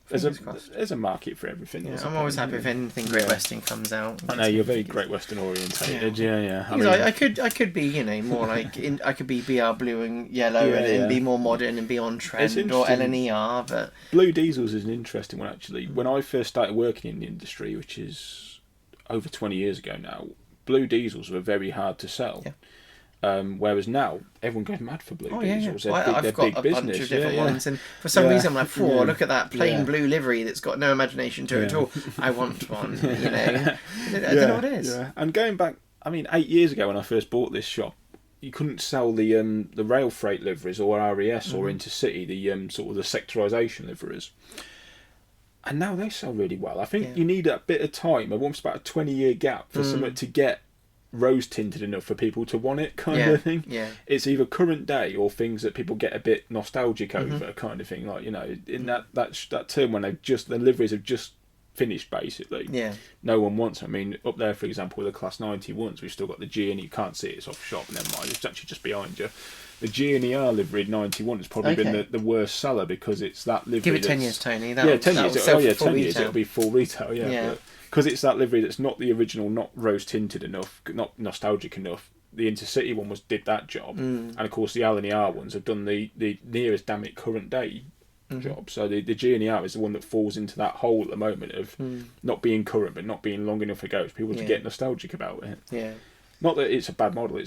There's a market for everything. Yeah, I'm always happy if anything Great Western comes out. I know you're very Great Western orientated. Yeah. I could be, more like I could be BR blue and yellow and be more modern and be on trend, or LNER. But Blue Diesels is an interesting one actually. When I first started working in the industry, which is over 20 years ago now, Blue Diesels were very hard to sell. Yeah. Whereas now everyone goes mad for blue diesels. I've got a bunch of different ones, and for some reason I'm like, look at that plain blue livery that's got no imagination to it at all. I want one. I don't know what it is. Yeah. And going back, 8 years ago when I first bought this shop, you couldn't sell the rail freight liveries or RES or Intercity, the sort of the sectorisation liveries. And now they sell really well. I think you need a bit of time, almost about a 20-year gap for something to get rose tinted enough for people to want it, kind of thing. Yeah. It's either current day or things that people get a bit nostalgic over, kind of thing. Like in that term when the liveries have just finished, basically. Yeah. No one wants them. Up there, for example, with the Class 91s, we've still got the G, and you can't see it, it's off shop. Never mind, it's actually just behind you. The G and ER livery 91 has probably been the worst seller because it's that livery. Give it 10 years, Tony. 10 years. 10 years. It'll be full retail. Yeah. Because it's that livery that's not the original, not rose tinted enough, not nostalgic enough. The Intercity one did that job, and of course the LNER ones have done the nearest damn it current day job. So the GNER is the one that falls into that hole at the moment of not being current but not being long enough ago for people to get nostalgic about it. Yeah. Not that it's a bad model. I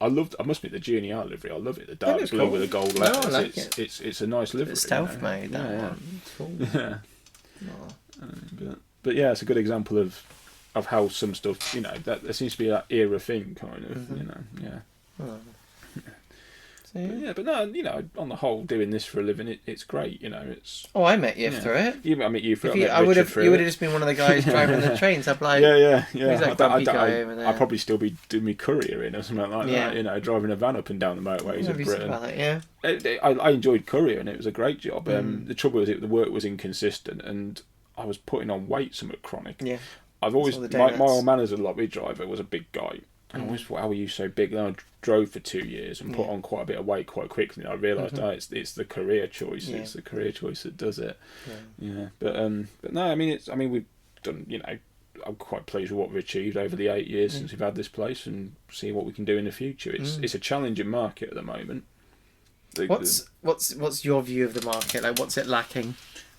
must admit the GNER livery. I love it. The dark blue with the gold letters. I like it's a nice livery. It's stealth made. That one. It's cool. Yeah. But yeah, it's a good example of how some stuff, that there seems to be that era thing, kind of, But no, on the whole, doing this for a living, it's great, it's... Oh, I met you through it. I met you through it. You would have just been one of the guys driving the trains. I'd be like... Yeah. Who's that grumpy guy over there? I'd probably still be doing me courier in or something like that, driving a van up and down the motorways of Britain. I enjoyed courier, and it was a great job. The trouble was the work was inconsistent, and I was putting on weight somewhat chronic. Yeah. I've always my old man as a lorry driver was a big guy. And I always thought, how are you so big? Then I drove for 2 years and put on quite a bit of weight quite quickly. And I realised, it's the career choice. Yeah. It's the career choice that does it. Yeah. But no, we've done. I'm quite pleased with what we've achieved over the 8 years since we've had this place, and see what we can do in the future. It's a challenging market at the moment. What's your view of the market? Like, what's it lacking?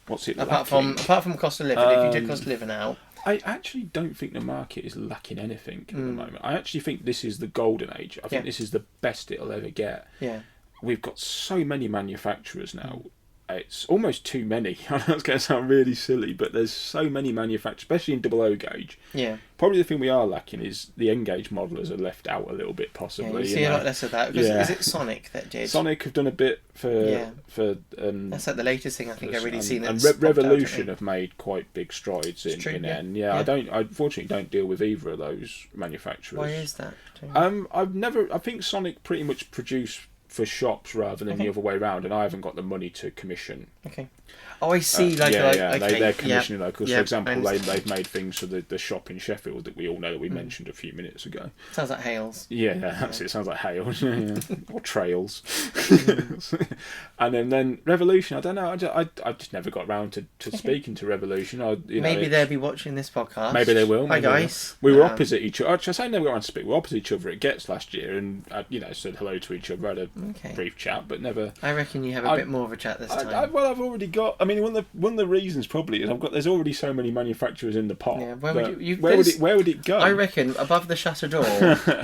What's it apart from cost of living? If you took cost of living out, I actually don't think the market is lacking anything at the moment. I actually think this is the golden age. I think this is the best it'll ever get. Yeah, we've got so many manufacturers now. It's almost too many. I know it's going to sound really silly, but there's so many manufacturers, especially in double O gauge. Yeah. Probably the thing we are lacking is the N-gauge modelers are left out a little bit, possibly. Yeah, you see a lot less of that. Because is it Sonic that did? Sonic have done a bit for... that's like the latest thing I think I've really seen. And Revolution have made quite big strides in N. Yeah, I unfortunately don't deal with either of those manufacturers. Why is that? I think Sonic pretty much produce for shops rather than the other way around, and I haven't got the money to commission. Okay. Oh, I see. Okay. They're commissioning Locos. Yep. For example, they've made things for the shop in Sheffield that we all know that we mentioned a few minutes ago. Sounds like Hales. Yeah, that's it. Sounds like Hales. Or Trails. And then Revolution. I don't know. I just never got around to speaking to Revolution. Maybe they'll be watching this podcast. Maybe they will. Hi, guys. We were opposite each other. I say never got around to speak. We were opposite each other at Gets last year, and said hello to each other. Had a brief chat, but never. I reckon you have a bit more of a chat this time. I've already got. I mean, one of the reasons probably is there's already so many manufacturers in the pot. Yeah, where would it go? I reckon above the shutter door,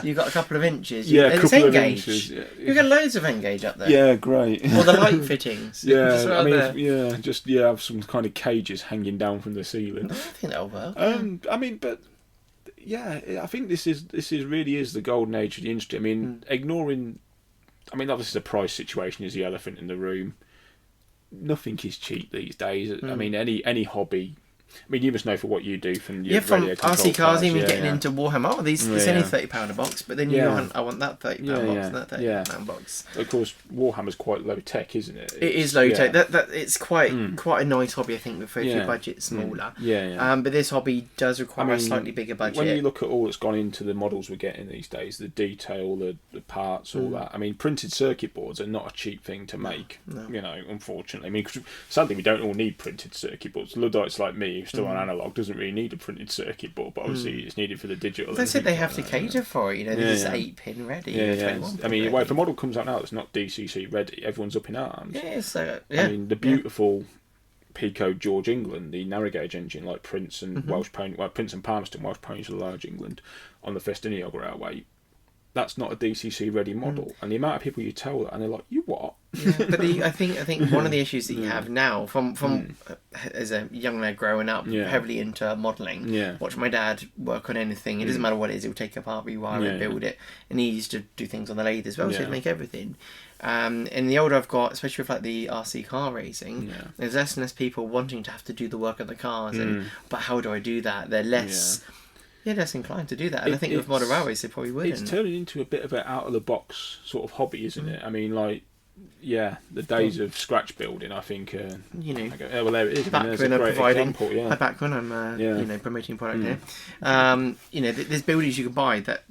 you've got a couple of inches. Yeah, a couple of N-gauge. inches. Yeah. You've got loads of N-gauge up there. Yeah, great. Or the light fittings. Have some kind of cages hanging down from the ceiling. I think that'll work. I think this really is the golden age of the industry. I mean, ignoring. I mean, obviously the price situation is the elephant in the room. Nothing is cheap these days. I mean, any hobby. I mean, you must know for what you do from your from radio control RC cars, even getting into Warhammer. Oh, it's only £30 a box, but then I want that £30 box and that £30 box. Of course, Warhammer's quite low tech, isn't it? It is low tech. That it's quite a nice hobby, I think, if your budget's smaller. But this hobby does require a slightly bigger budget. When you look at all that's gone into the models we're getting these days, the detail, the parts, all that. I mean, printed circuit boards are not a cheap thing to make. No. Unfortunately. I mean, sadly, we don't all need printed circuit boards. Luddites like me, who's still on analog, doesn't really need a printed circuit board, but obviously it's needed for the digital. They said they have to cater for it. There's 8-pin ready. I mean, if a model comes out now that's not DCC ready, everyone's up in arms. I mean, the beautiful Pico George England, the narrow gauge engine like Prince and Welsh Pony, Prince and Palmerston, Welsh Ponies are large England, on the Festiniog Railway. That's not a DCC ready model, and the amount of people you tell that, and they're like, "You what?" But I think one of the issues that you have now, from as a young lad growing up, heavily into modelling, watch my dad work on anything. It doesn't matter what it is; he'll take apart, rewire it, build it, and he used to do things on the lathe as well, so he'd make everything. And the older I've got, especially with like the RC car racing, there's less and less people wanting to have to do the work of the cars, but how do I do that? They're less. Yeah, less inclined to do that, and I think with modern railways they probably wouldn't. It's turning into a bit of an out of the box sort of hobby, isn't it? I mean, like, the days of scratch building, I think. There it is. Back when I'm providing, back when I'm promoting product here. There's buildings you can buy that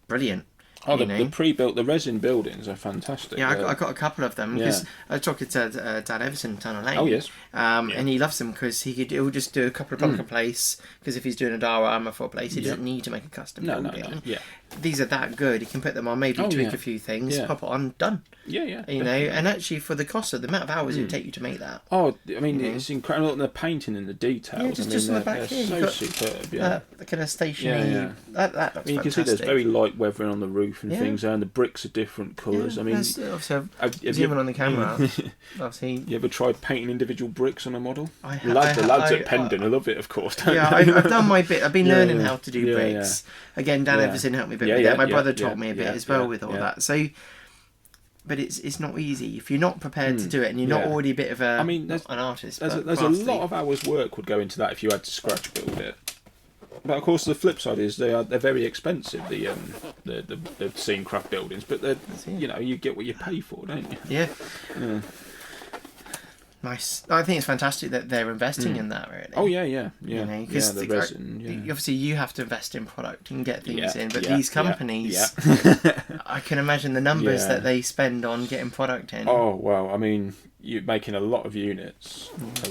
brilliant. Oh, the pre-built, the resin buildings are fantastic. Yeah, I got a couple of them because I was talking to Dad Everson, Tunnel Lane. Oh yes. And he loves them because he'll just do a couple of block of place, because if he's doing a diorama for a place, he doesn't need to make a custom building. No. Yeah. These are that good. He can put them on, maybe tweak a few things, pop it on, done. Yeah. And actually for the cost of the amount of hours it would take you to make that. Oh, I mean, it's incredible. And the painting and the details. Yeah, just on the back here. So superb. Yeah. The kind of stationary. That looks fantastic. You can see there's very light weathering on the roof and things, and the bricks are different colours. I mean, zooming on the camera. You ever tried painting individual bricks on a model? The lads at Pendon, I love it, of course. I've done my bit. I've been learning how to do bricks. Again, Dan Everson helped me a bit with that. My brother taught me a bit as well with all that. So, but it's not easy if you're not prepared to do it, and you're not already a bit of an artist. There's a lot of hours' work would go into that if you had to scratch build it. But of course, the flip side is they're very expensive. The scene craft buildings, but you get what you pay for, don't you? Yeah. Nice. I think it's fantastic that they're investing in that, really. Oh yeah. The resin. Obviously, you have to invest in product and get things in, but these companies, I can imagine the numbers that they spend on getting product in. Oh well, I mean, you're making a lot of units. I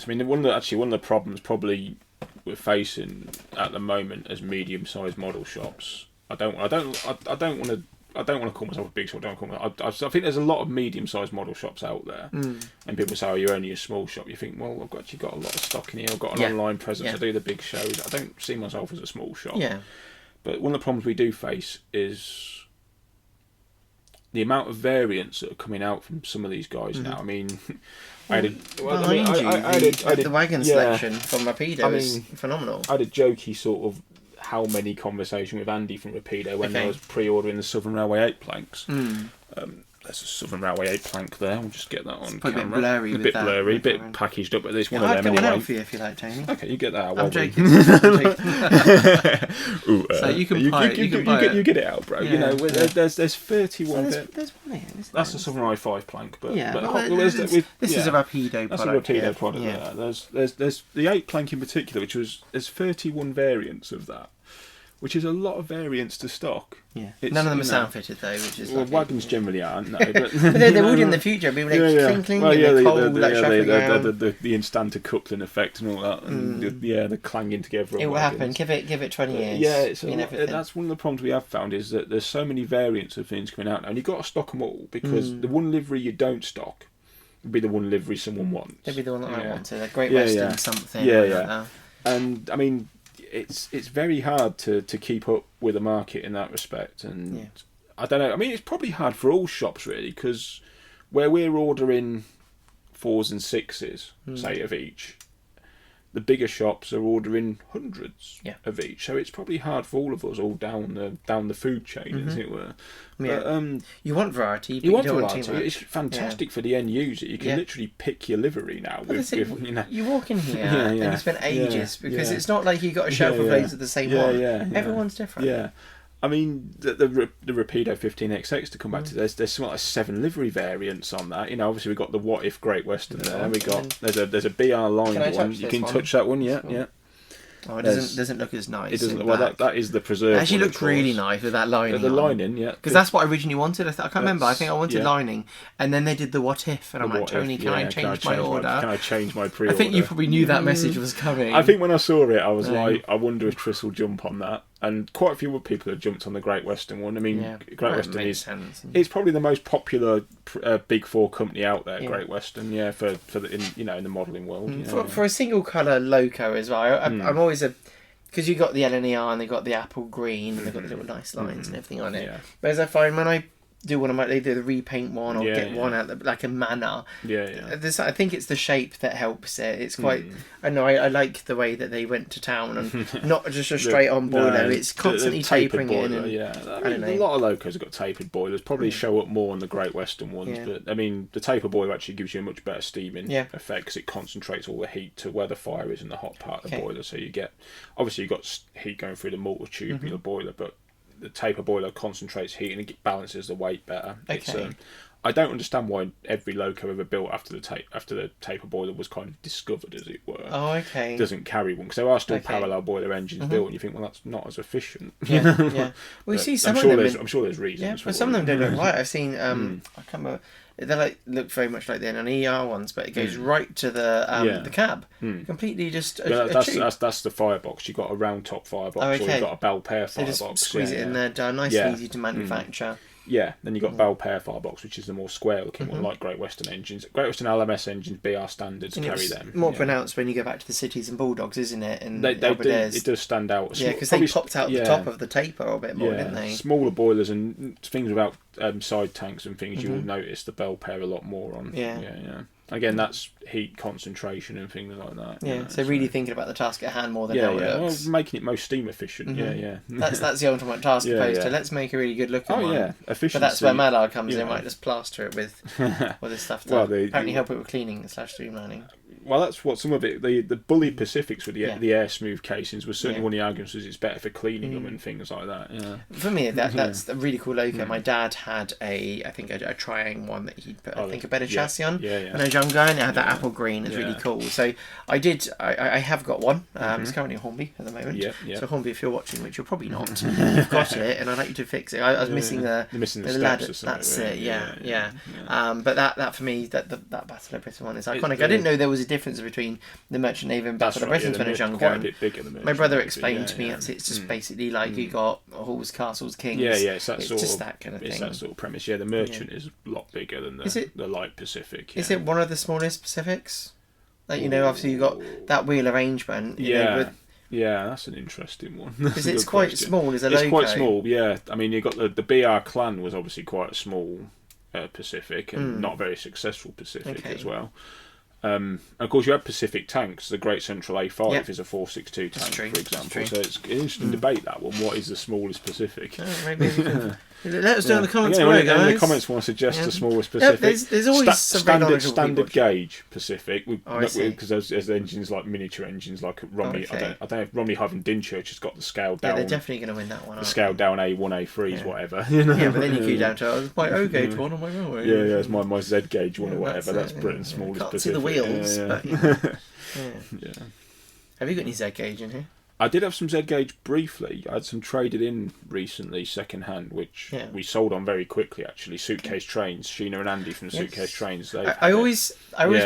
mean, one of the problems probably we're facing at the moment as medium-sized model shops. I don't want to call myself a big shop. I think there's a lot of medium-sized model shops out there, and people say, "Oh, you're only a small shop." You think, "Well, I've actually got a lot of stock in here. I've got an online presence. I do the big shows. I don't see myself as a small shop." Yeah. But one of the problems we do face is the amount of variants that are coming out from some of these guys now. I mean, the wagon selection from Rapido is phenomenal. I had a jokey sort of how many conversation with Andy from Rapido when I was pre-ordering the Southern Railway 8 planks. There's a Southern Railway 8 plank there. We'll just get that on camera. A bit blurry. A bit blurry, a bit packaged up, but there's one of them I'll get anyway. one out for you if you like, Tony. Okay, you get that out. I'm joking. So you can buy it. You get it out, bro. Yeah, there's 31. There's one here. That's a Southern Railway 5 plank, but this is a Rapido product. That's a Rapido product. Yeah. There's the 8 plank in particular, there's 31 variants of that, which is a lot of variants to stock. Yeah, none of them are sound fitted though, which is wagons generally aren't. No, but they would in the future. Be like clinking, the instanter coupling effect and all that, and the clanging together. It will happen. Give it 20 years. Yeah, that's one of the problems we have found is that there's so many variants of things coming out now, and you've got to stock them all because the one livery you don't stock will be the one livery someone wants. It'll be the one that I wanted. A Great Western something. Yeah. And I mean, it's very hard to keep up with the market in that respect, and I don't know. I mean, it's probably hard for all shops really, because where we're ordering 4s and 6s, say of each, the bigger shops are ordering hundreds of each. So it's probably hard for all of us, all down the food chain, as it were. But, you want variety. But you want variety. It's fantastic for the end user. You can literally pick your livery now. You walk in here and you spend ages because it's not like you got a shelf of loads of the same one. Everyone's different. Yeah. I mean, the Rapido 15XX, to come back to this, there's something like 7 livery variants on that. You know, obviously we've got the What If Great Western there. There's a BR line one. You can touch that one, yeah. Oh, it doesn't look as nice. It doesn't. Well, that is the preserved. It actually looked really nice with that lining. The lining, yeah. Because that's what I originally wanted. I can't remember. I think I wanted lining, and then they did the What If, and I'm like, Tony, can I change my order? Can I change my pre-order? I think you probably knew that message was coming. I think when I saw it, I was like, I wonder if Tris will jump on that. And quite a few people have jumped on the Great Western one. I mean, Great Western it's probably the most popular Big Four company out there. Great Western, for in the modelling world. For a single colour Loco as well. I'm always because you got the LNER and they got the apple green and they've got the little nice lines and everything on it. Yeah. Whereas I find when I do one, I might either the repaint one or get one out like a manner. I think it's the shape that helps it. It's quite. I know. I like the way that they went to town and not just a straight on boiler. It's constantly tapering boiler, in. I mean, a lot of Locos have got tapered boilers. Probably show up more on the Great Western ones, but I mean, the taper boiler actually gives you a much better steaming effect because it concentrates all the heat to where the fire is in the hot part of the boiler. So you get you've got heat going through the mortar tube in the boiler, but the taper boiler concentrates heat and it balances the weight better. Okay. I don't understand why every Loco ever built after the taper boiler was kind of discovered, as it were. Oh, okay. Doesn't carry one because there are still parallel boiler engines built, and you think, well, that's not as efficient. Yeah. Well, you see some of them. I'm sure there's reasons. Yeah, but some of them don't look right. I've seen. I can't remember. They look very much like the NER ones, but it goes right to the cab, completely just. That's the firebox. You've got a round top firebox, or you've got a Belpaire firebox. So just squeeze it in there, done. Nice and easy to manufacture. Yeah, then you've got Belpaire firebox, which is the more square looking one, like Great Western engines. Great Western LMS engines, BR standards, carry them. More pronounced when you go back to the cities and Bulldogs, isn't it? And it does stand out. Yeah, because they popped out the top of the taper a bit more, didn't they? Smaller boilers and things without side tanks and things, you will notice the Belpaire a lot more on. Yeah. Again, that's heat concentration and things like that. Yeah, so really thinking about the task at hand more than how it looks. Well, making it most steam efficient. That's the ultimate task opposed to let's make a really good looking one. Efficiency. But that's where Mallard comes in, might just plaster it with this stuff to apparently help it with cleaning / streamlining. Well, that's what some of it. The Bully Pacifics with the air smooth casings was certainly one of the arguments. Was it's better for cleaning them and things like that. Yeah. For me, that's a really cool Loco. My dad had a Triang one that he'd put a better chassis on when I was younger, and it had that apple green. It's really cool. So I have got one. It's currently a Hornby at the moment. So Hornby, if you're watching, which you're probably not, you've got it, and I'd like you to fix it. I was missing the ladder. That's it. Yeah. But that for me, that Battle of Britain one is iconic. I didn't know there was a difference between the Merchant Navy and Battle of Britain when I was younger. Quite a bit bigger than the my brother explained to me it's just basically like you got halls, castles, kings. It's that sort just of that kind of thing. It's that sort of premise. Yeah, the Merchant is a lot bigger than the Light Pacific. Is it one of the smallest Pacifics? Like obviously you got that wheel arrangement. Yeah, that's an interesting one. Because it's quite small as a Loco. It's quite small. Yeah, I mean you got the BR Clan was obviously quite a small Pacific and not very successful Pacific as well. Of course, you have Pacific tanks. The Great Central A5 is a 462 tank, for example. So it's an interesting debate, that one. What is the smallest Pacific? Maybe we can... Let us know in the comments below, guys. In the comments, want to suggest the smallest Pacific. There's always standard gauge Pacific, because there's engines like miniature engines like Romney. I don't know if Romney Hive and Dynchurch has got the scaled down. They're definitely going to win that one. The scaled down A1, A3s, whatever. Yeah, but then you go down to my O gauge one on my railway. Yeah, it's my Z gauge one or whatever. That's Britain's smallest Can't Pacific. see the wheels, but yeah. Have you got any Z gauge in here? I did have some Z gauge briefly. I had some traded in recently, second hand, which we sold on very quickly. Actually, Suitcase Trains, Sheena and Andy from Suitcase Trains. I always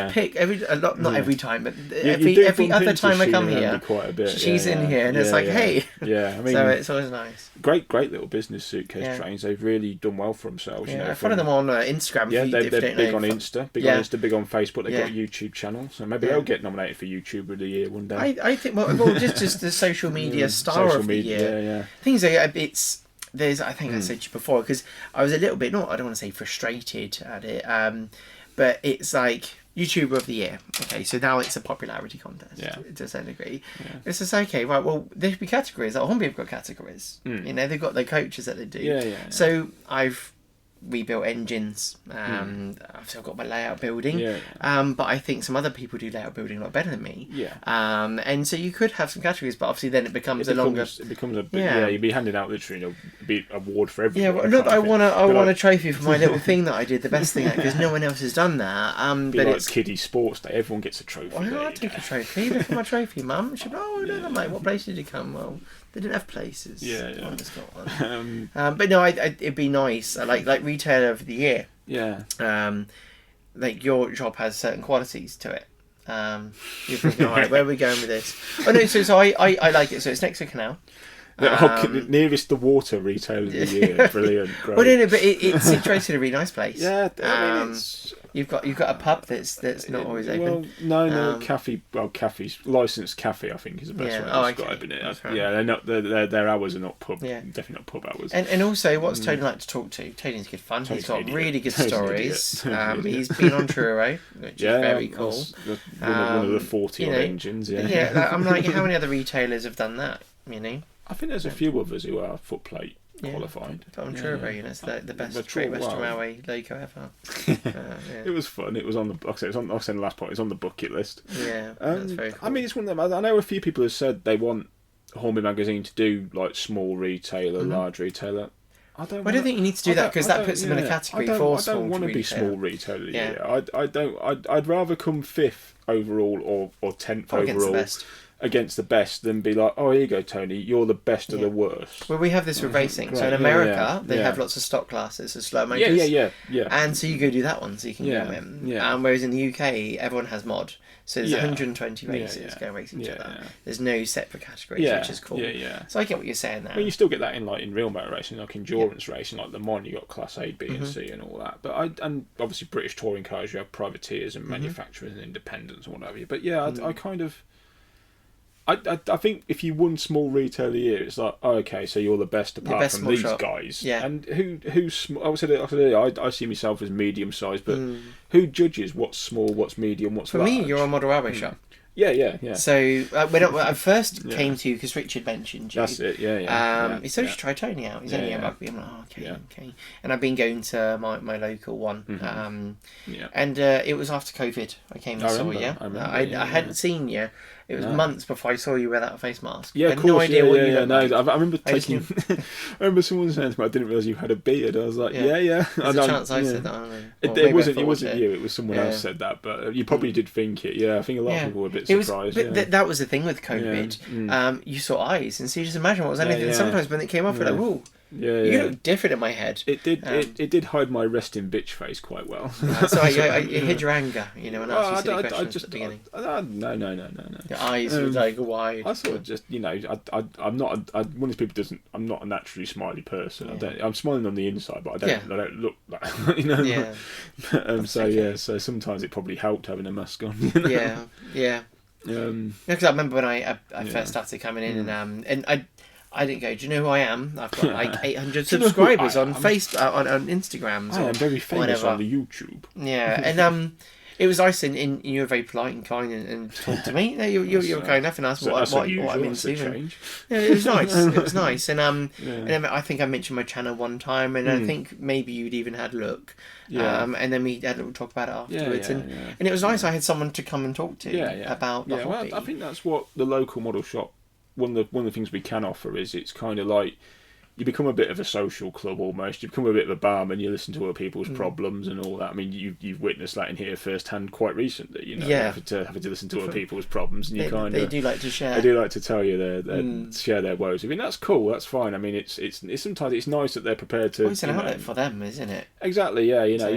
pick not every time, but every other time I come here, quite a bit. She's in here, and it's like, hey, I mean, so it's always nice. Great little business, Suitcase Trains. They've really done well for themselves. I follow them on Instagram. Yeah, they're big on Insta, big on Facebook. They've got a YouTube channel, so maybe they'll get nominated for YouTuber of the Year one day. I think just the social media star of the year. Things there's I think I said to you before, because I was a little bit, I don't want to say frustrated at it, but it's like YouTuber of the Year. Okay, so now it's a popularity contest to a certain degree. It's just okay, right, well, there should be categories. Like Hornby have got categories. They've got their coaches that they do. So I've rebuilt engines. I've still got my layout building. But I think some other people do layout building a lot better than me. And so you could have some categories, but obviously then it becomes you'd be handing out literally an award for everyone. Yeah, well, not that I want a trophy for my little thing that I did the best thing at, because no one else has done that. But it's Kiddie Sports Day. Everyone gets a trophy. I'll take a trophy. Look at my trophy, Mum. She'll be, no, mate. What place did you come? Well, they didn't have places. I just got one. But no, it'd be nice. Like Retailer of the Year. Like your job has certain qualities to it. You're thinking, all right, where are we going with this? Oh no, so I like it. So it's next to Canal. Nearest the water, Retailer of the Year. Brilliant. Great. Well, no, but it's situated in a really nice place. I mean, you've got a pub that's not always open. Well, no, cafe. Well, cafes, licensed cafe, I think is the best way of describing it. They're not. Their hours are not pub. Definitely not pub hours. And also, what's Tony like to talk to? Tony's good fun. He's got really good stories. He's been on Truro, which is very cool. One of the 40 odd engines. I'm like, how many other retailers have done that? I think there's a few others who are footplate qualified. But I'm Truro, it's the best Great Western Railway Loco ever. It was fun. It was on the. Like I said, I said the last point. It's on the bucket list. That's very cool. I mean, it's one of them. I know a few people have said they want Hornby Magazine to do like small retailer, large retailer. I don't think you need to do that, because that puts them in a category for small. I don't want to be small retailer. I'd rather come 5th overall or 10th overall against the best than be like, oh, here you go, Tony, you're the best of the worst. Well, we have this with racing. So in America, they have lots of stock classes of slow motors. And so you go do that one so you can go in. Whereas in the UK, everyone has mod. So there's 120 races going race each other. There's no separate categories, which is cool. So I get what you're saying there. Well, you still get that in real motor racing, like endurance racing, like Le Mans, you got Class A, B, and C, and all that. But and obviously British touring cars, you have privateers and manufacturers and independents and what have you. But I kind of. I think if you won small retail of the year, it's like, oh, okay, so you're the best apart from these guys. And who's small? I see myself as medium sized, but who judges what's small, what's medium, what's large? For me, you're a model railway shop. Yeah. So when I first came to you, because Richard mentioned you. That's it. He said you should try Tony out. He's only in rugby. I'm like, okay. And I've been going to my local one. And it was after COVID. I came and saw you. I hadn't seen you. It was months before I saw you wear that face mask. Yeah, I had no idea what you looked like. I remember taking. I remember someone saying to me, I didn't realise you had a beard. I was like, There's a chance I said that. I don't know. It wasn't you. It was someone else said that, but you probably did think it. Yeah, I think a lot of people were a bit surprised. That was the thing with COVID. You saw eyes, and so you just imagine what was anything. Sometimes when it came off, you're like, whoa. You look different in my head. It did. It did hide my resting bitch face quite well. So it hid your anger, and asked you silly questions at the beginning. No. Your eyes were like wide. I sort of just, I'm not. One of these people I'm not a naturally smiley person. I'm smiling on the inside, but I don't look like. So sometimes it probably helped having a mask on. Yeah. Because I remember when I first started coming in, and I didn't go, do you know who I am? I've got like 800 subscribers on Facebook, on Instagram. I am very famous on the YouTube. Yeah, It was nice, and you were very polite and kind and talked to me. You were kind enough and asked what I'm into. Yeah, it was nice. It was nice, and and I think I mentioned my channel one time, and I think maybe you'd even had a look. And then we had a little talk about it afterwards, and it was nice. I had someone to come and talk to about the hobby. Well, I think that's what the local model shop. One of the things we can offer is it's kind of like you become a bit of a social club almost. You become a bit of a barman. You listen to other people's problems and all that. I mean, you've witnessed that in here firsthand quite recently. You know, having to listen to other people's problems, and they do like to share. They do like to tell you share their woes. I mean, that's cool. That's fine. I mean, it's sometimes it's nice that they're prepared to. Well, it's an outlet for them, isn't it? Exactly. Yeah. You know,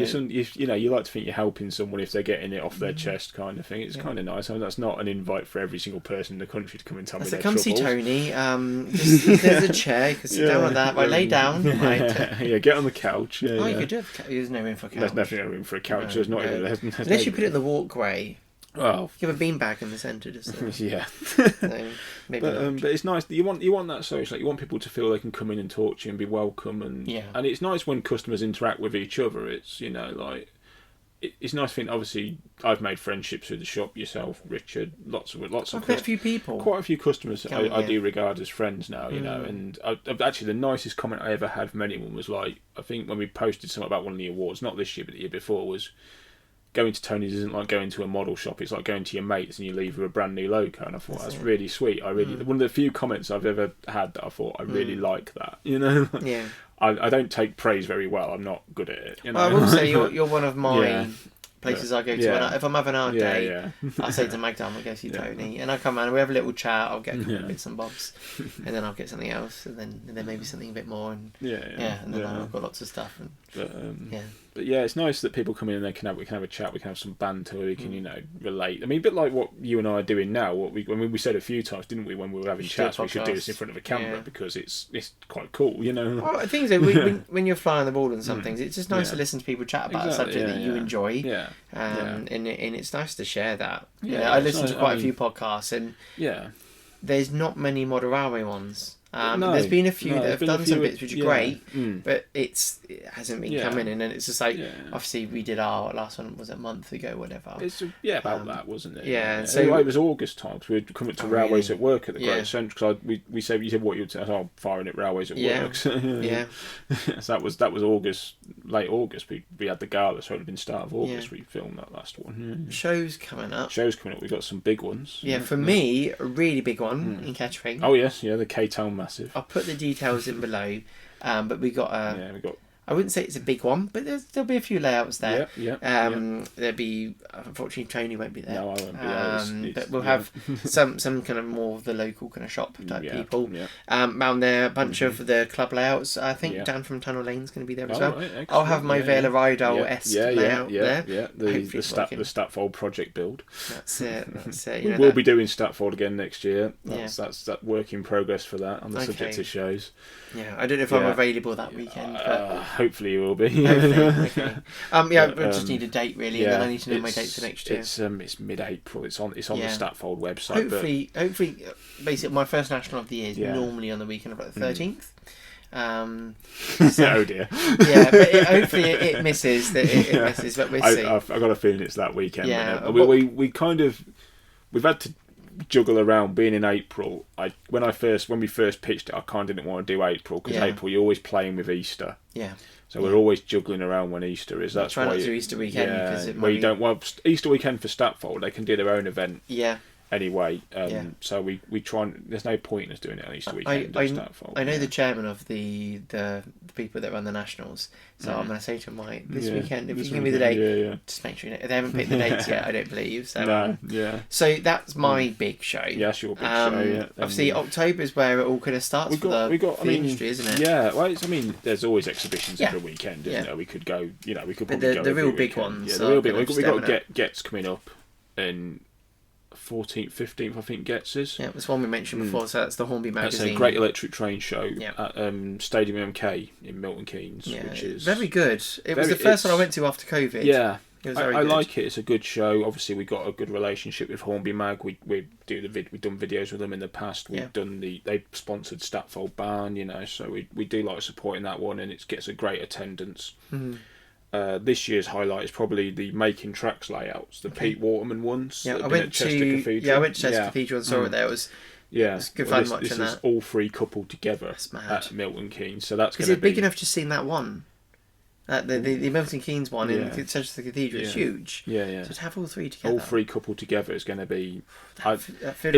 you like to think you're helping someone if they're getting it off their chest, kind of thing. It's kind of nice. I mean, that's not an invite for every single person in the country to come and tell me their troubles. Come see Tony. There's a chair. You can sit down on that. Lay down. Right. Get on the couch. You could do it. There's no room for a couch. There's definitely no room for a couch. No, there's not even. Unless you put it in the walkway. Well, you have a beanbag in the centre, just there. Yeah. So maybe but it's nice. You want that social. Like, you want people to feel they can come in and talk to you and be welcome, and it's nice when customers interact with each other. It's it's nice to think. Obviously, I've made friendships through the shop. Yourself, Richard, lots of quite a few people. Quite a few customers I do regard as friends now. You know, and actually the nicest comment I ever had from anyone was like, I think when we posted something about one of the awards, not this year but the year before, was going to Tony's isn't like going to a model shop. It's like going to your mates and you leave with a brand new logo. And I thought that's really sweet. One of the few comments I've ever had that I thought I really like that. You know. Yeah. I don't take praise very well. I'm not good at it. You know? I will say you're one of my places I go to. If I'm having a hard day, I say to Magda, I'll go see Tony, and I come around and we have a little chat. I'll get a couple of bits and bobs, and then I'll get something else, and then maybe something a bit more, and and then I've got lots of stuff. But it's nice that people come in and we can have a chat. We can have some banter. We can relate. I mean, a bit like what you and I are doing now. We said a few times, didn't we, when we were having chats? We should do this in front of a camera because it's quite cool, you know. Well, I think so. When you're flying the ball and some things, it's just nice to listen to people chat about a subject that you enjoy. And it's nice to share that. I listen to quite a few podcasts, and there's not many model railway ones. There's been a few that have done some bits which are great, but it hasn't been coming in, and it's just like obviously we did our last one was a month ago, whatever. It's about that, wasn't it? Yeah. So it was August time because we'd come up to Railways at Work at the Great Centre. Because you said what you'd say. Oh, firing at Railways at Work. So that was August, late August. We had the gala, so it would have been start of August. We filmed that last one. Shows coming up. We've got some big ones. Yeah, for me, a really big one in Kettering. Oh yes, the K-Town Massive. I'll put the details in below, but we got I wouldn't say it's a big one, but there'll be a few layouts there. There'll be, unfortunately, Tony won't be there. No, I won't be there. But we'll have some kind of more of the local kind of shop type people. Around there, a bunch of the club layouts. I think Dan from Tunnel Lane's going to be there as well. Right, I'll have my Vela Rideau-esque layout there. The Statfold project build. That's it. We will be doing Statfold again next year. That's that work in progress for that on the subject of shows. Yeah, I don't know if I'm available that weekend. But hopefully you will be. Okay. We just need a date really, and then I need to know my date for next year. It's mid-April. It's on the Statfold website. Hopefully, basically my first national of the year is normally on the weekend of like the 13th. Oh dear. But hopefully it misses. It misses, but we'll see. I've got a feeling it's that weekend. Yeah, we've had to juggle around being in April. When we first pitched it, I kind of didn't want to do April because April you're always playing with Easter. Yeah. So we're always juggling around when Easter is. That's try why not to do Easter weekend because you don't want Easter weekend for Statfold. They can do their own event. Yeah. Anyway, so we try and there's no point in us doing it on Easter weekend. I know the chairman of the people that run the nationals, so I'm going to say to him, this weekend, if you give me the date, just make sure they haven't picked the dates yet. I don't believe so. So that's my big show. Yeah, that's your big show. Yeah, obviously October is where it all kind of starts for the industry, isn't it? Yeah, well, there's always exhibitions every weekend, isn't there? We could go, we could probably go the real big ones. Yeah, the real big ones. We've got Gets coming up in 14th, 15th, I think Gets is. Yeah, it was one we mentioned before, so that's the Hornby Magazine. That's a great electric train show at Stadium MK in Milton Keynes, which is very good. It was the first one I went to after COVID. Yeah. I like it. It's a good show. Obviously, we got a good relationship with Hornby Mag. We've done videos with them in the past. We've done they sponsored Statfold Barn, so we do like supporting that one, and it gets a great attendance. this year's highlight is probably the Making Tracks layouts, the Pete Waterman ones. Yeah, I went to Chester Cathedral and saw it there. It was good fun watching that. This is all three coupled together at Milton Keynes, so that's. Is it big enough to see that one? The Milton Keynes one in Chester Cathedral is huge. Yeah. So to have all three together, all three coupled together is going to be. It's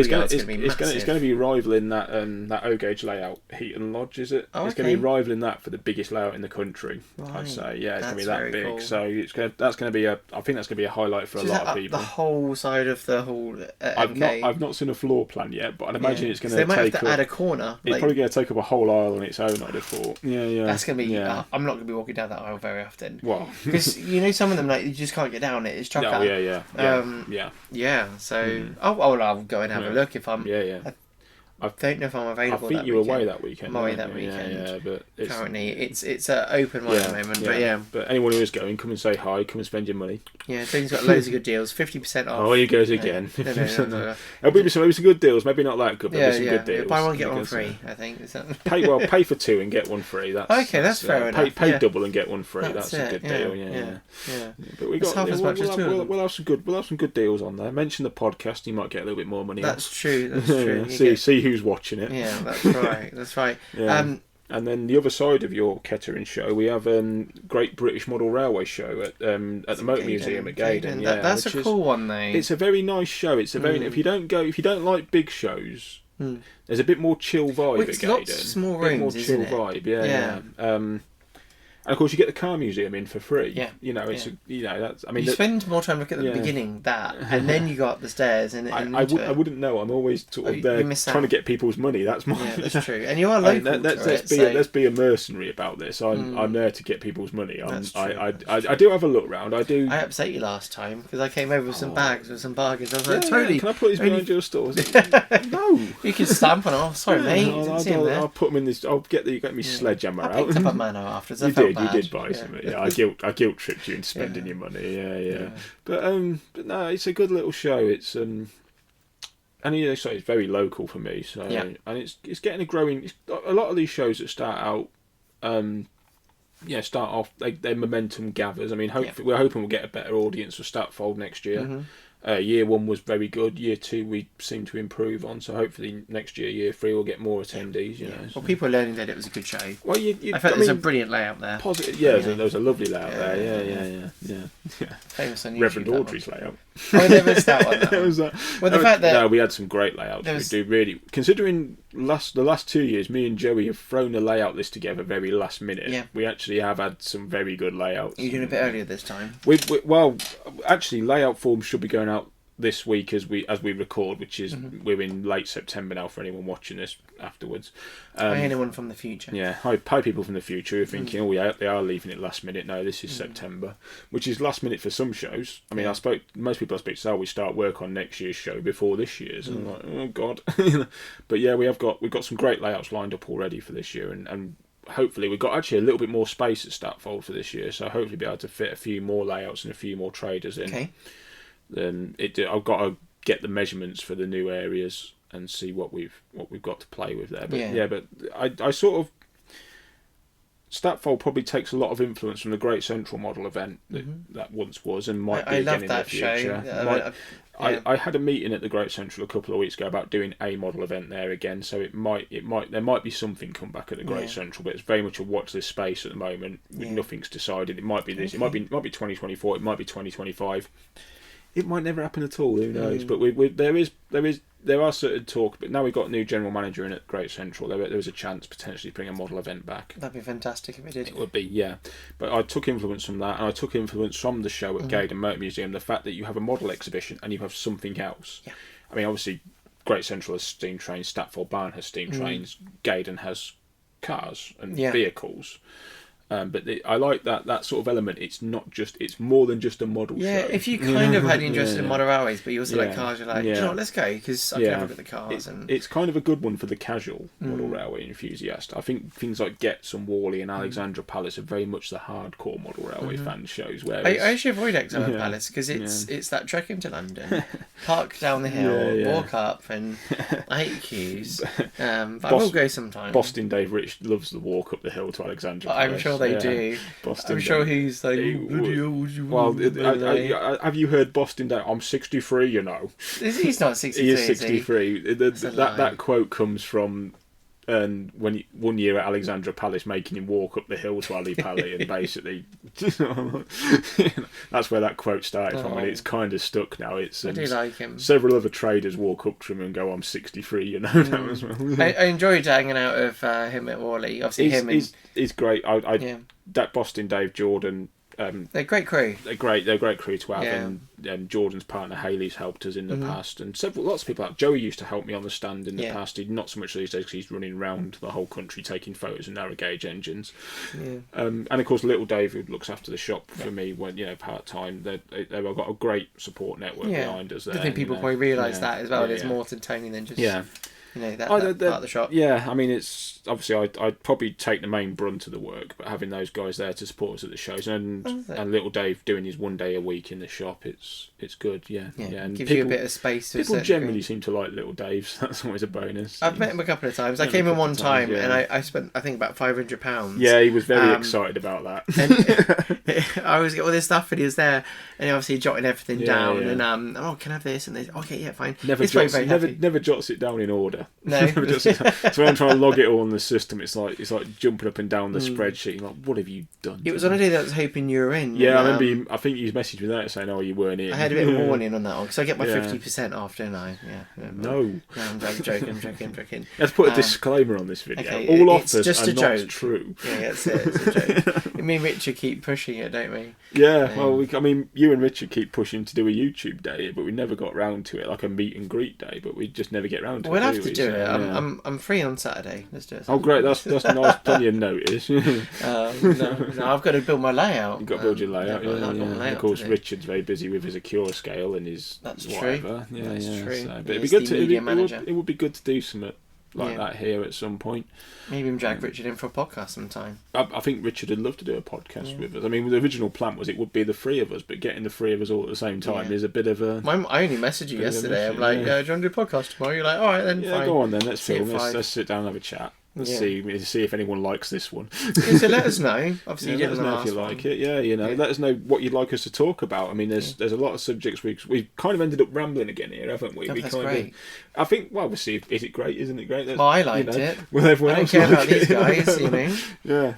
going to be massive. It's going to be rivaling that O gauge layout, Heaton Lodge, is it? Oh, it's going to be rivaling that for the biggest layout in the country. Right. I'd say, it's going to be that big. Cool. So that's going to be I think that's going to be a highlight for a lot of people. The whole side of the whole. I've not seen a floor plan yet, but I'd imagine it's going to. They might have to add a corner. It's probably going to take up a whole aisle on its own. I'd have thought. Yeah. That's going to be. I'm not going to be walking down that aisle very often. Well, because some of them you just can't get down it. It's chocker. So I'll go and have a look if I'm. I don't know if I'm available. I think you're away that weekend. I'm away that weekend. Yeah, but currently it's an open one at the moment. But anyone who is going, come and say hi. Come and spend your money. Yeah, Tony's got loads of good deals. 50% off. Oh, he goes again. No. There'll be some good deals. Maybe not that good, but there's some good deals. Buy one get one free. I think. Pay for two and get one free. That's fair enough. Pay double and get one free. That's a good deal. Yeah. But we got. We'll have some good deals on there. Mention the podcast. You might get a little bit more money. That's true. See who's watching it. Yeah, that's right. Yeah. And then the other side of your Kettering show, we have Great British Model Railway show at the Motor Museum at Gaydon. Yeah, that's a cool one, though. It's a very nice show. It's a very if you don't like big shows, there's a bit more chill vibe at Gaydon. Lots of small rooms, bit more chill vibe. Yeah. And of course, you get the car museum in for free. Yeah, that's. You spend more time looking at the beginning and then you go up the stairs and I wouldn't know. I'm always sort of there trying to get people's money. That's my. Yeah, that's true. And you are local. Let's be a mercenary about this. I'm there to get people's money. I do have a look round. I upset you last time because I came over with some bags with some bargains. I was like, totally. Can I put these behind your stores? No. You can stamp on. Oh, sorry, mate. I'll put them in this. I'll get me sledgehammer out. I picked up a Mano afterwards. You did buy some. I guilt tripped you into spending your money. Yeah. But no, it's a good little show. It's and so it's very local for me. So and it's getting a growing. A lot of these shows that start out, start off. Their momentum gathers. I mean, we're hoping we'll get a better audience for Statfold next year. Mm-hmm. Year 1 was very good. Year 2 we seem to improve on. So hopefully next year, year 3, we'll get more attendees. You know. Well, people are learning that it was a good show. Well, I felt there's a brilliant layout there. Positive, there was a lovely layout there. Yeah. Famous on YouTube. Reverend Audrey's layout. Oh, there was that one. We had some great layouts. We do really considering the last 2 years. Me and Joey have thrown a layout list together very last minute. Yeah. We actually have had some very good layouts. You're doing a bit earlier this time. Actually, layout forms should be going out this week as we record, which is we're in late September now for anyone watching this afterwards. Anyone from the future. Yeah, hi people from the future who are thinking, they are leaving it last minute. No, this is September, which is last minute for some shows. I mean, most people I speak to we start work on next year's show before this year's. And I'm like, oh God. But yeah, we've got some great layouts lined up already for this year, and hopefully we've got actually a little bit more space at Statfold for this year, so hopefully be able to fit a few more layouts and a few more traders in. Okay. Then I've got to get the measurements for the new areas and see what we've got to play with there. But I sort of Statfold probably takes a lot of influence from the Great Central Model event that once was and might be again in the future. I had a meeting at the Great Central a couple of weeks ago about doing a model event there again, so there might be something come back at the Great Central, but it's very much a watch this space at the moment. Nothing's decided. It might be this. It might be 2024. It might be 2025. It might never happen at all. Who knows? But there are certain talk. But now we've got a new general manager in at Great Central. There is a chance potentially to bring a model event back. That'd be fantastic if it did. It would be, yeah. But I took influence from that, and I took influence from the show at Gaydon Motor Museum. The fact that you have a model exhibition and you have something else. Yeah. I mean, obviously, Great Central has steam trains. Statfold Barn has steam trains. Gaydon has cars and vehicles. But I like that sort of element. It's more than just a model show. Yeah, if you kind of had interest in model railways, but you also like cars, you're like, let's go, because I can have a look at the cars. It's kind of a good one for the casual model railway enthusiast. I think things like Getz and Worley and Alexandra Palace are very much the hardcore model railway fan shows. Where I actually avoid Alexandra Palace because it's that trek into London, park down the hill, walk up, and I hate queues. But I will go sometimes. Boston Dave Rich loves the walk up the hill to Alexandra Palace. I'm sure sure they do. Boston I'm sure Dave. he's like, have you heard Boston Dave? I'm 63, you know. He's not 63. He is 63. That quote comes from one year at Alexandra Palace, making him walk up the hill to Ali Pali, and basically, that's where that quote started from, and it's kind of stuck now. It's I do like him. Several other traders walk up to him and go, "I'm 63," you know. That as well. I enjoyed hanging out with him at Worley. Obviously, he's great. That Boston Dave, Jordan. They're a great crew. They're a great crew to have, and Jordan's partner Haley's helped us in the past, and lots of people. Like Joey used to help me on the stand in the past. He not so much these days because he's running around the whole country taking photos of narrow gauge engines. And of course, little Dave, who looks after the shop for me when part time. They've got a great support network behind us. There, I think people probably realise that as well. There's more to Tony than just that part of the shop. Yeah, I mean, it's obviously I'd probably take the main brunt of the work, but having those guys there to support us at the shows and little Dave doing his 1 day a week in the shop, it's good. And gives you a bit of space. People generally seem to like little Dave, so that's always a bonus. I've met him a couple of times. I came in one time and I spent I think about £500. Yeah, he was very excited about that. And I always get all this stuff, and he was there, and he obviously jotting everything down. And can I have this and this? Okay, yeah, fine. Never jots it down in order. No. So when I'm trying to log it all in the system, it's like jumping up and down the spreadsheet. You're like, what have you done? It was on a day that I was hoping you were in. Yeah, I remember. I think you messaged me that saying, "Oh, you weren't in." I had a bit of a warning on that one because I get my 50% off, don't I? Yeah. No, I'm joking. Let's put a disclaimer on this video. Okay, all offers just are not true. Yeah, it's a joke. Me and Richard keep pushing it, don't we? Yeah, well, you and Richard keep pushing to do a YouTube day, but we never got round to it, like a meet and greet day. But we just never get round to it. We'll have to do it. I'm free on Saturday. Let's do it. Oh, great! That's nice. Plenty of notice. No, I've got to build my layout. You've got to build your layout. Of course, Richard's very busy with his Acura scale and his whatever. True. That's true. So, but it'd be good to. It would be good to do something like that here at some point. Maybe drag Richard in for a podcast sometime. I think Richard would love to do a podcast with us. I mean, the original plan was it would be the three of us, but getting the three of us all at the same time is a bit of a... I only messaged you yesterday. I'm like, do you want to do a podcast tomorrow? You're like, all right then, fine. Go on then, let's film. Let's sit down and have a chat. Let's see if anyone likes this one. So let us know. Obviously, let us know if you like it. Let us know what you'd like us to talk about. I mean, there's a lot of subjects we've kind of ended up rambling again here, haven't we? That's great. I think. Well, we'll see. Is it great? Isn't it great? I liked it. Well, everyone else care about these guys. Yeah.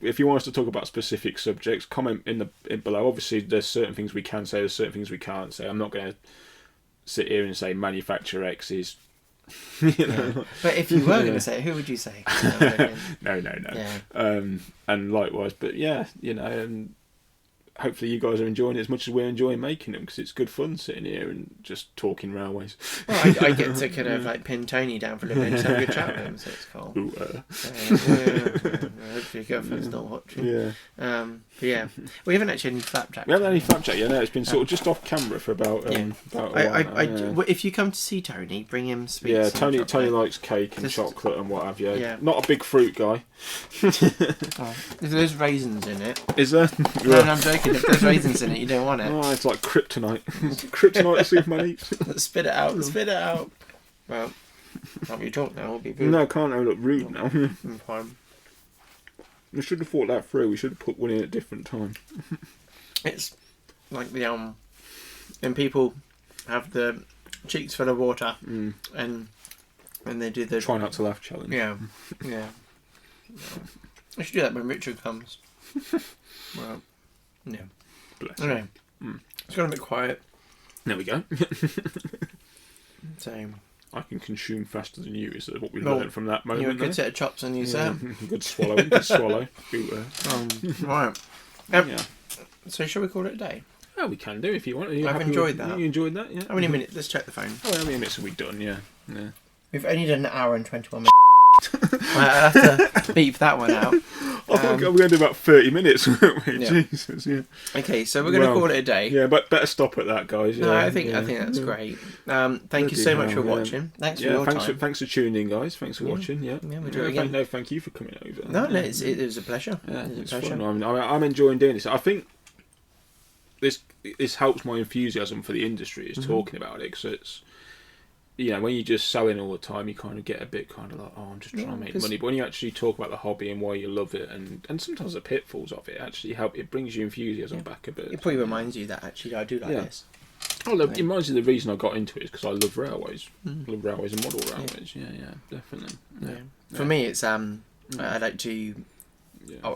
If you want us to talk about specific subjects, comment in below. Obviously, there's certain things we can say. There's certain things we can't say. I'm not going to sit here and say manufacturer X is. But if you were going to say it, who would you say? No. Yeah. And likewise, but and hopefully you guys are enjoying it as much as we're enjoying making them, because it's good fun sitting here and just talking railways. Well, I get to kind of pin Tony down for a little bit and have a good chat with him, so it's cool. Hopefully your girlfriend's not watching. But we haven't actually had any flapjack. We haven't had any flapjack yet. No, it's been sort of just off camera for about a while. If you come to see Tony, bring him sweets. Yeah, Tony likes cake and chocolate and what have you. Yeah. Not a big fruit guy. There's raisins in it. Is there? No, I'm joking. If there's raisins in it, you don't want it. Oh, it's like kryptonite. Kryptonite to Superman eats. Spit it out. Well, can't you talk now? It'll be rude. No, I can't. I look rude now. Fine. We should have thought that through. We should have put one in at a different time. It's like the when people have the cheeks full of water and they do the try not to laugh challenge. Yeah. I should do that when Richard comes. Well, yeah. Bless. Anyway, it's gone a bit quiet. There we go. So I can consume faster than you is what we learned from that moment. You're a good set of chops on you, sir. Good swallow. Right. So shall we call it a day? Oh, we can do if you want. I've enjoyed that. You enjoyed that? Yeah. How many minutes? Let's check the phone. How many minutes have we done? Yeah. We've only done an hour and 21 minutes. I'll have to beep that one out. I thought we were going to do about 30 minutes, weren't we? Yeah. Jesus, yeah. Okay, so we're going to call it a day. Yeah, but better stop at that, guys. Yeah, no, I think that's great. Thank you so much for watching. Thanks for your time. Thanks for tuning in, guys. Thanks for watching. Yeah, we'll do it again. No, thank you for coming over. No, it was a pleasure. Yeah, it's fun. I'm enjoying doing this. I think this helps my enthusiasm for the industry, is talking about it, because when you're just sewing all the time, you kind of get a bit kind of like, I'm just trying to make money. But when you actually talk about the hobby and why you love it, and sometimes the pitfalls of it actually help. It brings your enthusiasm back a bit. It probably reminds you that actually I do like this. Oh, look, it reminds me the reason I got into it is because I love railways. I love railways and model railways. Yeah, definitely. Yeah. For me, it's I like to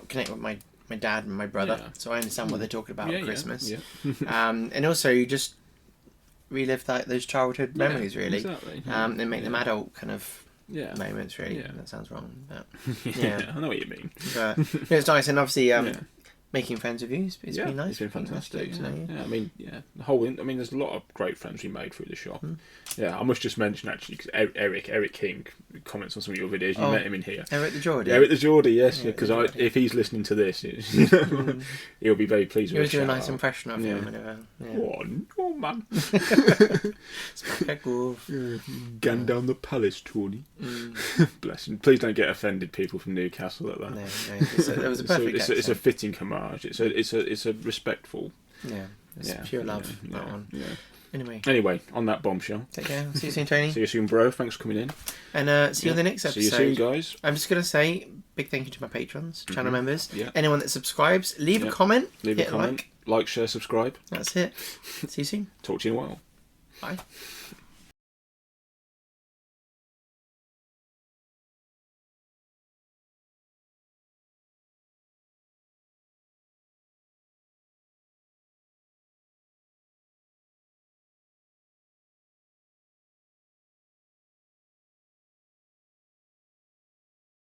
connect with my dad and my brother, so I understand what they're talking about at Christmas. And also you just relive those childhood memories, really. Exactly. And make them adult kind of moments, really. That sounds wrong, but I know what you mean. But it's nice, and obviously making friends with you, it's been nice. It's been fantastic. I mean, there's a lot of great friends we made through the shop. I must just mention actually, because Eric King comments on some of your videos. You met him in here. Eric the Geordie. Eric the Geordie, yes, because if he's listening to this, he'll be very pleased with it. He'll do a nice impression of him. Oh man. Gan down the palace, Tony. Bless him. Please don't get offended, people from Newcastle, at that. No, it was a perfect it's a fitting homage. It's a respectful. It's pure love. That one. Anyway, on that bombshell. Take care. See you soon, Tony. See you soon, bro. Thanks for coming in. And see you on the next episode. See you soon, guys. I'm just going to say big thank you to my patrons, channel members. Anyone that subscribes, leave a comment. Leave a comment. Like, share, subscribe. That's it. See you soon. Talk to you in a while. Bye.